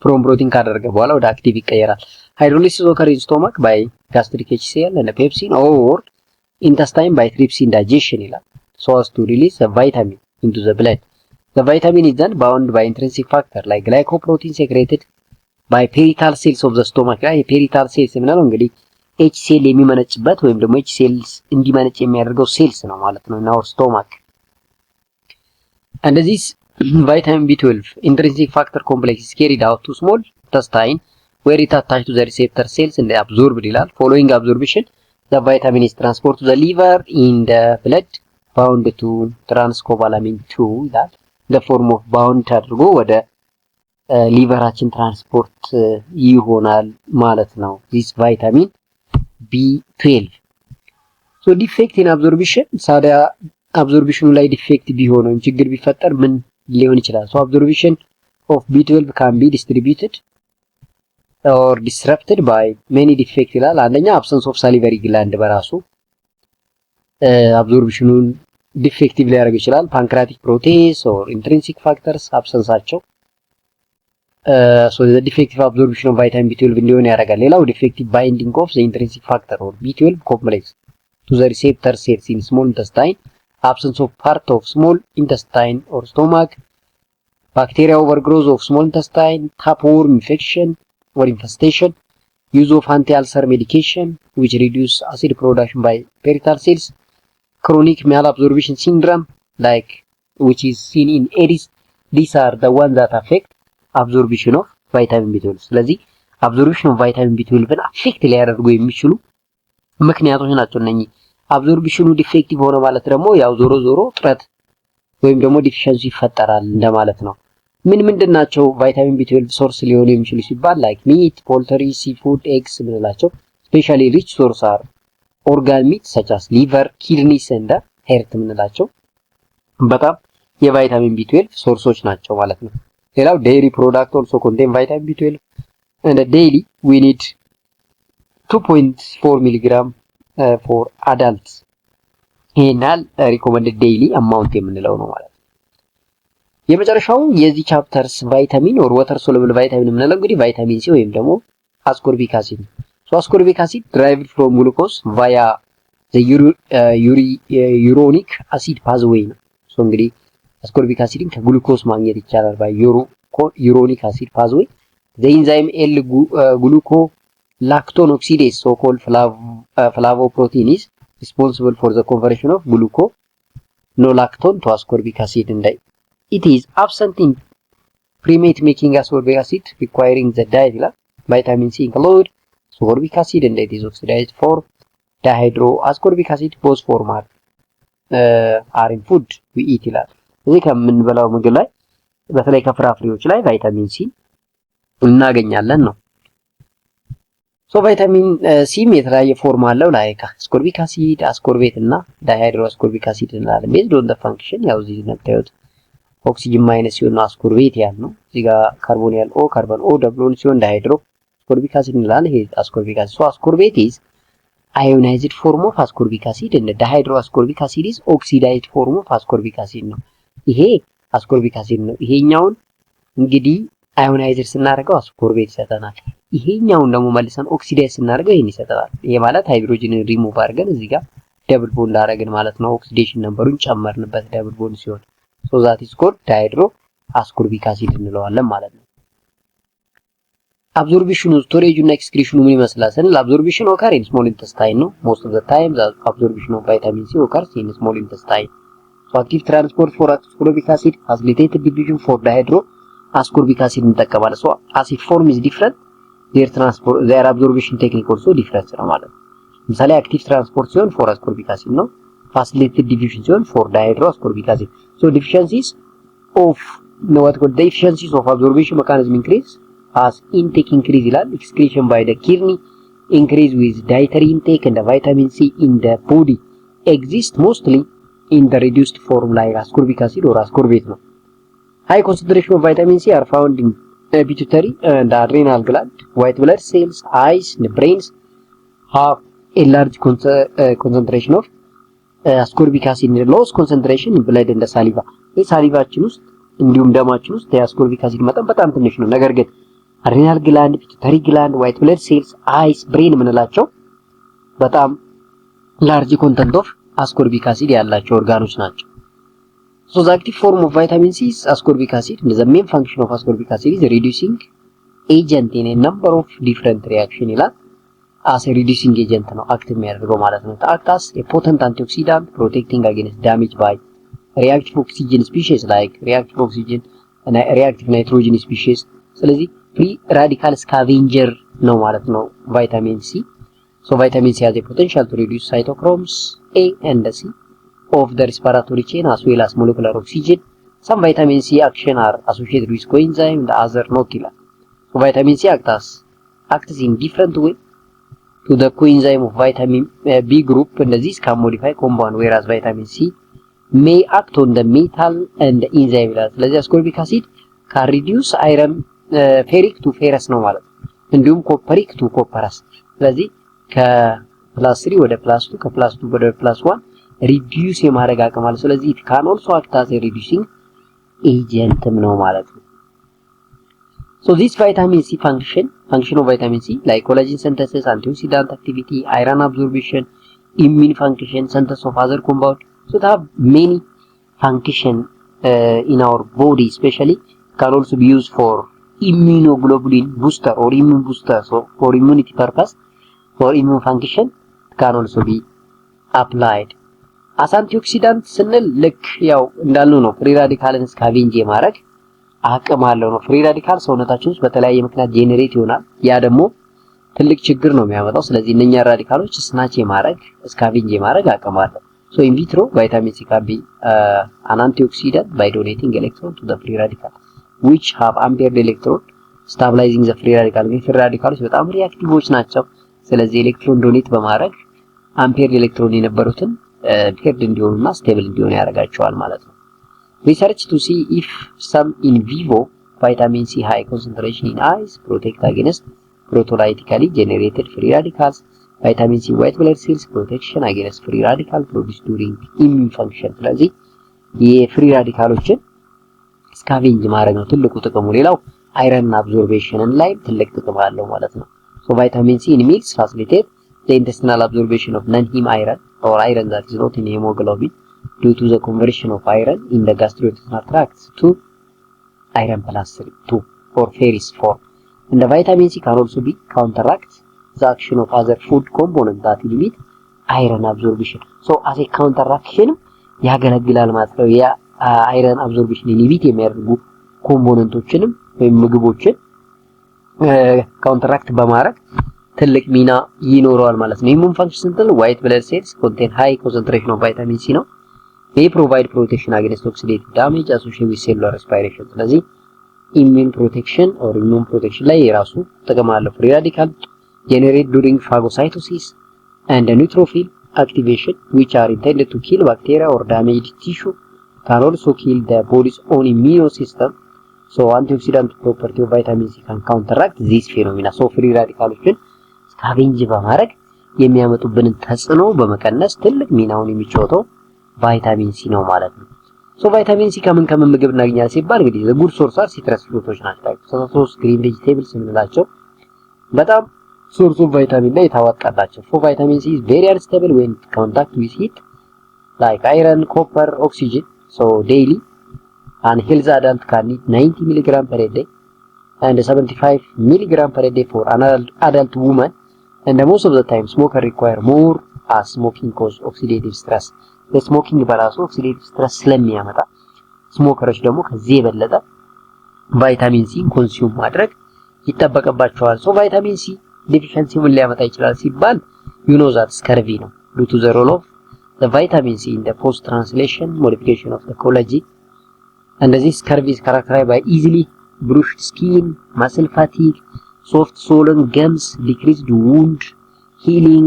S1: from protein ካደረገ በኋላ ወደ active ይቀየራል hydrolysis occurs in stomach by gastric HCl and pepsin or intestine by trypsin digestion ይላል so as to release a vitamin into the blood. The vitamin is then bound by intrinsic factor like glycoprotein secreted by perital cells of the stomach. ላይ perital cells የምንለው እንግዲህ H cell የሚመነጭበት ወይም ደግሞ H cells እንዲመነጭ የሚያደርገው ሴልስ ነው ማለት ነው in our stomach. And this vitamin B12 intrinsic factor complex is carried out to small intestine where it attached to the receptor cells and absorbed ይላል. Following absorption the vitamin is transported to the liver in the blood bound to transcobalamin 2 ይላል the form of bound አድርጎ ወደ ሊቨራችን ትራንስፖርት ይሆናል ማለት ነው this vitamin B12 so defect in absorption ሳዲያ absorption ላይ ዲፌክት ቢሆን ወይም ችግር ቢፈጠር ምን ሊሆን ይችላል so absorption of B12 can be distributed or disrupted by many defects ይላል አንደኛ absence of salivary gland በራሱ absorptionን ዲፌክቲቭ ሊያደርግ ይችላል pancreatic protease or intrinsic factors አብሰንሳቸው so the defective absorption of vitamin B12 እንዲሆን ያደርጋል ሌላው defective binding of the intrinsic factor or B12 complex to the receptor cells in small intestine absence of part of small intestine or stomach bacteria overgrowth of small intestine tapeworm infection or infestation use of anti-ulcer medication which reduce acid production by perital cells chronic malabsorption syndrome like which is seen in AIDS these are the ones that affect absorption of vitamin B12 ስለዚህ absorption of vitamin B12 affect ሊያደርጉ የሚችሉ ምክንያቶች ናቸው እነኚህ absorption ዲፌክቲቭ ሆነ ማለት ደግሞ ያው ዞሮ ዞሮ ጥረት ወይም ደግሞ ዲፊሸንሲ ይፈጠራል እንደማለት ነው ምንድናቸው ቫይታሚን B12 ሶርስ ሊሆኑ የሚችሉ ሲባል like meat poultry seafood eggs ምንላቸው especially rich source are organ meat such as liver kidneys and heart ምንላቸው በጣም የቫይታሚን B12 ሶርሶች ናቸው ማለት ነው ሌላው dairy product also contain vitamin B12 and daily we need 2.4 mg for adults ይሄናል recommended daily amount የምንለው ነው ማለት ነው የመጨረሻው የዚህ ቻፕተርስ ቫይታሚን or water soluble vitamin የምንለው እንግዲህ ቫይታሚን ሲ ወይም ደግሞ ascorbic acid so ascorbic acid derived from glucose via the uronic acid pathway ነው so እንግዲህ ascorbic acid ከግሉኮስ ማግኘት ይቻላል by uronic acid pathway the enzyme L-glucolactone oxidase so called flavoprotein is responsible for the conversion of gluconolactone to ascorbic acid and it is absent in primate making ascorbic acid requiring the diet vitamin C include ascorbic acid and it is oxidized for dihydroascorbic acid both form are are in food we eat ይላል። እዚህ ከምንበላው ምግብ ላይ በተለይ ከፍራፍሬዎች ላይ ቫይታሚን ሲ እናገኛለን ነው። ሶ ቫይታሚን ሲም የተለያየ ፎርም አለው። ላይክ አስኮርቢክ አሲድ፣ አስኮርቤት እና ዳይሃይድሮ አስኮርቢክ አሲድ እንላለን። ቤዝድ ኦን ዘ ፋንክሽን ያው እዚህ እንደምታዩት ኦክሲጅን ማይነስ ሲሆን አስኮርቤት ያል ነው። እዚህ ጋር ካርቦን ያል ኦ ካርቦን ኦ ደብሎን ሲሆን ዳይሃይድሮ አስኮርቢክ አሲድ እንላለን። ይሄ አስኮርቢክ አሲድ ሶ አስኮርቤት ኢዝ አዮናይዝድ ፎርም ኦፍ አስኮርቢክ አሲድ እና ዳይሃይድሮ አስኮርቢክ አሲድ ኢዝ ኦክሲዳይዝድ ፎርም ኦፍ አስኮርቢክ አሲድ ነው። ይሄ አስኮርቢክ አሲድ ነው። ይሄኛውን እንግዲህ አዮናይዝድ ስናደርገው አስኮርቤት ይሰጠናል። ይሄኛውን ደግሞ መልሰን ኦክሲዳይዝ ስናደርገው ይሄን ይሰጠናል። ይሄ ማለት ሃይድሮጅንን ሪሙቭ አድርገን እዚህ ጋር ደብል ቦንድ አደረግን ማለት ነው። ኦክሲዴሽን ነምበሩን ጨመርንበት ደብል ቦንድ ሲሆን ሶ ዛት ኢዝ ኮልድ ዳይሃይድሮ አስኮርቢክ አሲድ እንለዋለን ማለት ነው። አብዞርፕሽኑ ስቶሬጁ እና ኤክስክሪሽኑ ምን ይመስላል ስንል አብዞርፕሽን ኦከር ኢን ስሞል ኢንተስታይን ነው። ሞስት ኦፍ ዘ ታይም ዘ አብዞርፕሽን ኦፍ ቫይታሚን ሲ ኦከርስ ኢን ስሞል ኢንተስታይን ሶ አክቲቭ ትራንስፖርት ፎር አስኮርቢክ አሲድ ፋሲሊቴትድ ዲቪዥን ፎር ዳይሃይድሮ አስኮርቢክ አሲድ እንጠቀማለን። ሶ አሲድ ፎርም ኢዝ ዲፍረንት ዜር ትራንስፖርት ዜር አብዞርፕሽን ቴክኒክ ኦልሶ ዲፍረንት ነው ማለት ነው። ለምሳሌ አክቲቭ ትራንስፖርት ሲሆን ፎር አስኮርቢክ አሲድ ነው። ፋሲሊቴትድ ዲቪዥን ሲሆን ፎር ዳይሃይድሮ አስኮርቢክ አሲድ ሶ ዲፊሸንሲስ ኦፍ what called the efficiencies of absorption mechanism increase as intake increase ይላል። excretion by the kidney increase with dietary intake and the vitamin C in the body exist mostly in the reduced form like ascorbic acid or ascorbate ነው። high concentration of vitamin C are found in pituitary and adrenal gland, white blood cells, eyes and brains have a large concentration of ascorbic acid and low concentration in blood and the saliva ሳሊቫችን ውስጥ እንዲሁም ደማችን ውስጥ የአስኮርቢክ አሲድ መጠን በጣም ትንሽ ነው። ነገር ግን አድሬናል ግላንድ፣ ፒቱታሪ ግላንድ፣ ዋይት ብለድ ሴልስ፣ አይስ፣ ብሬን የምንላቸው በጣም ላርጅ ኮንተንት ኦፍ አስኮርቢክ አሲድ ያላቸው ኦርጋኖች ናቸው። ሶ ዘ አክቲቭ ፎርም ኦፍ ቫይታሚን ሲ አስኮርቢክ አሲድ ዘ ሜን ፋንክሽን ኦፍ አስኮርቢክ አሲድ ኢዝ ሪዲዩሲንግ ኤጀንት ኢን ኤ ነምበር ኦፍ ዲፈረንት ሪአክሽን ይላል። አስ ኤ ሪዲዩሲንግ ኤጀንት ነው አክት የሚያደርገው ማለት ነው። አክታስ ኤ ፖተንት አንቲኦክሲዳንት ፕሮቴክቲንግ አጌንስት ዳሜጅ ባይ reactive oxygen species like reactive oxygen and reactive nitrogen species ስለዚህ ፍሪ ራዲካል ስካቬንጀር ነው ማለት ነው ቫይታሚን ሲ so vitamin C has a potential to reduce cytochromes A and C of the respiratory chain as well as molecular oxygen. Some vitamin C action are associated with coenzyme, the other not ይላል። so vitamin C acts in different way to the coenzyme of vitamin B group and this can modify compound whereas vitamin C may act on the metal and the enzyme ይላል። ስለዚህ አስኮርቢክ አሲድ can reduce iron ferric to ferrous ነው ማለት ነው። እንዲሁም ኮፐሪክ to ኮፐረስ። ስለዚህ ከፕላስ 3 ወደ ፕላስ 2 ከፕላስ 2 ወደ ፕላስ 1 ሪዲዩስ የማድረግ አቅም አለው። ስለዚህ it can also act as a reducing agent ነው ማለት ነው። so this vitamin C function of vitamin C like collagen synthesis, antioxidant activity, iron absorption, immune function, synthesis of other compound. So they have many function in our body, especially can also be used for immunoglobulin booster or immune booster. So for immunity purpose, for immune function can also be applied. as antioxidant ስንል ልክ ያው እንዳልነው ነው ፍሪ ራዲካልን ስካቬንጅ የማድረግ አቅም አለው ነው። ፍሪ ራዲካል ሰውነታችን ውስጥ በተለያየ ምክንያት ጄኔሬት ይሆናል። ያ ደግሞ ትልቅ ችግር ነው የሚያመጣው። ስለዚህ እነኛ ራዲካሎች ስናች የማድረግ ስካቬንጅ የማድረግ አቅም አለው። so in vitro vitamin C can be an antioxidant by donating electron to the free radical which have unpaired electron stabilizing the free radical. free radicals በጣም ሪአክቲቮች ናቸው። ስለዚህ ኤሌክትሮን ዶኔት በማድረግ unpaired electron የነበሩትን paired እንዲሆኑና stable እንዲሆኑ ያደርጋቸዋል ማለት ነው። research to see if some in vivo vitamin C high concentration in eyes protect against protolytically generated free radicals. vitamin C white blood cells protection against free radical produced during immune function. ስለዚህ የፍሪ ራዲካሎችን ስካቬንጅ ማድረግ ነው ትልቁ ጥቅሙ። ሌላው አይረን አብዞርቤሽንን ላይ ትልቅ ጥቅም አለው ማለት ነው። so vitamin C in meals facilitate the intestinal absorption of non-heme iron or iron that is not in hemoglobin due to the conversion of iron in the gastrointestinal tract to iron plus 2 or ferrous form. and the vitamin C can also be counteract the action of other food component that inhibit iron absorption. so as a counteraction ያገለግላል ማለት ነው። ያ አይረን አብዞርፕሽን ኢንሂቢት የሚያደርጉ ኮምፖነንቶችንም ወይም ምግቦችን ካውንተራክት በማድረግ ትልቅ ሚና ይኖረዋል ማለት ነው። ኢሙን ፋንክሽን ስንል ዋይት ብለድ ሴልስ ኮንቴን ሃይ ኮንሰንትሬሽን ኦፍ ቫይታሚን ሲ ነው። they provide protection against oxidative damage associated with cellular respiration ስለዚህ immune protection or immune protection ላይ የራሱ ጥቅም አለው free radical generate during phagocytosis and neutrophil activation which are intended to kill bacteria or damage tissue can also kill the body's own immune system so antioxidant property of vitamin C can counteract this phenomena so free radicalዎችን ስካቬንጅ በማድረግ የሚያመጡብንን ተጽዕኖ በመቀነስ ትልቅ ሚናውን የሚጫወተው ቫይታሚን ሲ ነው ማለት ነው ሶ ቫይታሚን ሲ ከምን ምግብ እናገኛለን ሲባል እንግዲህ the good source are citrus fruits ናቸው ሶ green vegetables የምንላቸው በጣም ሶርስ ኦፍ ቫይታሚን ላይ የታወቀላቸው ፎር ቫይታሚን ሲ is very unstable when contact with heat like iron copper oxygen so daily an healthy adult can eat 90 mg per day and 75 mg per day for an adult woman and most of the time smoker require more as smoking cause oxidative stress the smoking በራሱ oxidative stress ስለሚያመጣ ስሞከሮች ደግሞ ከዚህ የበለጠ ቫይታሚን ሲ ኮንሱም ማድረግ ይጠበቅባቸዋል so ቫይታሚን ሲ deficiency ምን ሊያመጣ ይችላል ሲባል you know that scurvy ነው due to the role of the vitamin C in the post translation modification of the collagen and this scurvy is characterized by easily bruised skin muscle fatigue soft swollen gums decreased wound healing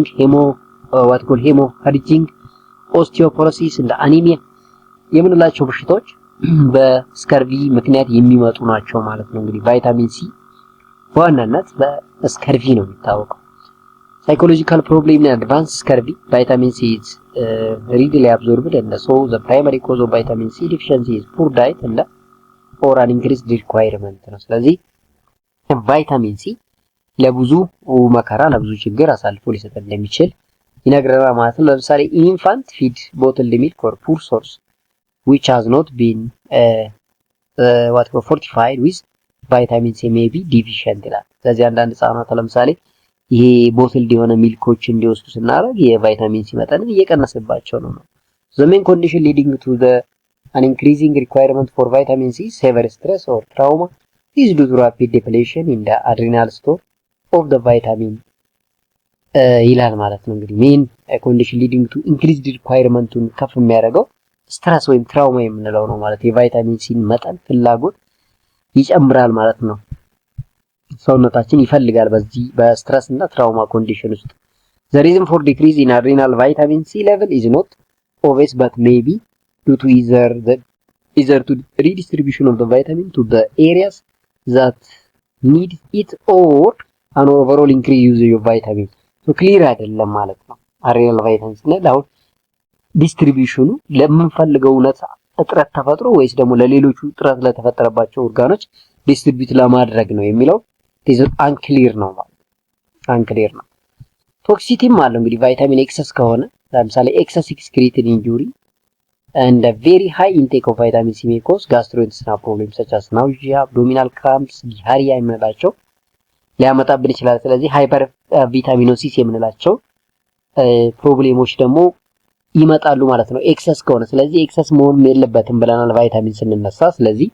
S1: hemorrhaging osteoporosis and anemia የምንላቸው በሽታዎች በስከርቪ ምክንያት የሚመጡ ናቸው ማለት ነው እንግዲህ ቫይታሚን ሲ በዋናነት በስከርቪ ነው የሚታወቀው psychological problem in advanced scurvy vitamin C is readily absorbed and so the primary cause of vitamin C deficiency is poor diet and or an increased requirement ነው ስለዚህ ቫይታሚን ሲ ለብዙ መከራ ለብዙ ችግር አሳልፎ ሊሰጥ እንደሚችል ይነግረናል ማለት ነው ለምሳሌ infant feed bottled milk or poor source which has not been fortified with vitamin C may be deficient ይላል ስለዚህ አንዳንድ ህጻናት ለምሳሌ ይሄ ቦትልድ የሆነ ሚልኮች እንዲወስዱ ስናደርግ የቫይታሚን ሲ መጠንን እየቀነሰባቸው ነው the main condition leading to an increasing requirement for vitamin C severe stress or trauma is due to rapid depletion in the adrenal store of the vitamin ይላል ማለት ነው እንግዲህ main condition leading to increased requirement ከፍ የሚያደርገው ስትረስ ወይም ትራውማ የምንለው ነው ማለት የቫይታሚን ሲ መጠን ፍላጎት ይጨምራል ማለት ነው ሰውነታችን ይፈልጋል በዚህ በስትረስ እና ትራውማ ኮንዲሽን ውስጥ the reason for decrease in adrenal vitamin C level is not obvious but may be due to either to redistribution of the vitamin to the areas that need it or an overall increased usage of vitamin so clear አይደለም ማለት ነው adrenal vitamin ነው ዲስትሪቢዩሽኑ ለምንፈልገው ነት እጥረት ተፈጥሮ ወይስ ደግሞ ለሌሎቹ ጥረት ለተፈጠረባቸው ኦርጋኖች ዲስትሪቢዩት ለማድረግ ነው የሚለው አንክሊር ነው አንክሊር ነው ቶክሲቲም አለው እንግዲህ ቫይታሚን ኤክሰስ ከሆነ ለምሳሌ ኤክሰስ ኤክስክሪትድ ኢንጁሪ and a very high intake of vitamin C may cause gastrointestinal problems such as nausea abdominal cramps diarrhea የምንላቸው ሊያመጣብን ይችላል ስለዚህ ሃይፐር ቪታሚኖሲስ የምንላቸው ፕሮብሌሞች ደግሞ ይመጣሉ ማለት ነው ኤክሰስ ከሆነ ስለዚህ ኤክሰስ መሆን የለበትም ብለናል ቫይታሚን ስንነሳ ስለዚህ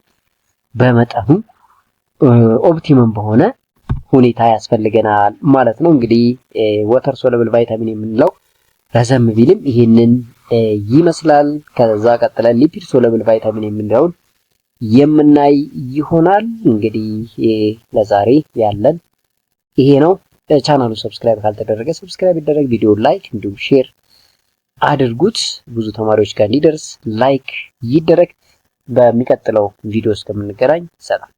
S1: በመጠኑ ኦፕቲመም በሆነ ሁኔታ ያስፈልገናል ማለት ነው እንግዲህ ወተር ሶለብል ቫይታሚን የምንለው ረዘም ቢልም ይሄንን ይመስላል ከዛ ቀጥለን ሊፒድ ሶለብል ቫይታሚን የምንለው የምናይ ይሆናል እንግዲህ ለዛሬ ያለን ይሄ ነው ቻናሉ ሰብስክራይብ ካልተደረገ ሰብስክራይብ ይደረግ ቪዲዮ ላይክ እንዲሁም ሼር አድርጉት ብዙ ተማሪዎች ጋር እንዲደርስ ላይክ ይደረግ በሚቀጥለው ቪዲዮ እስከምንገናኝ ሰላም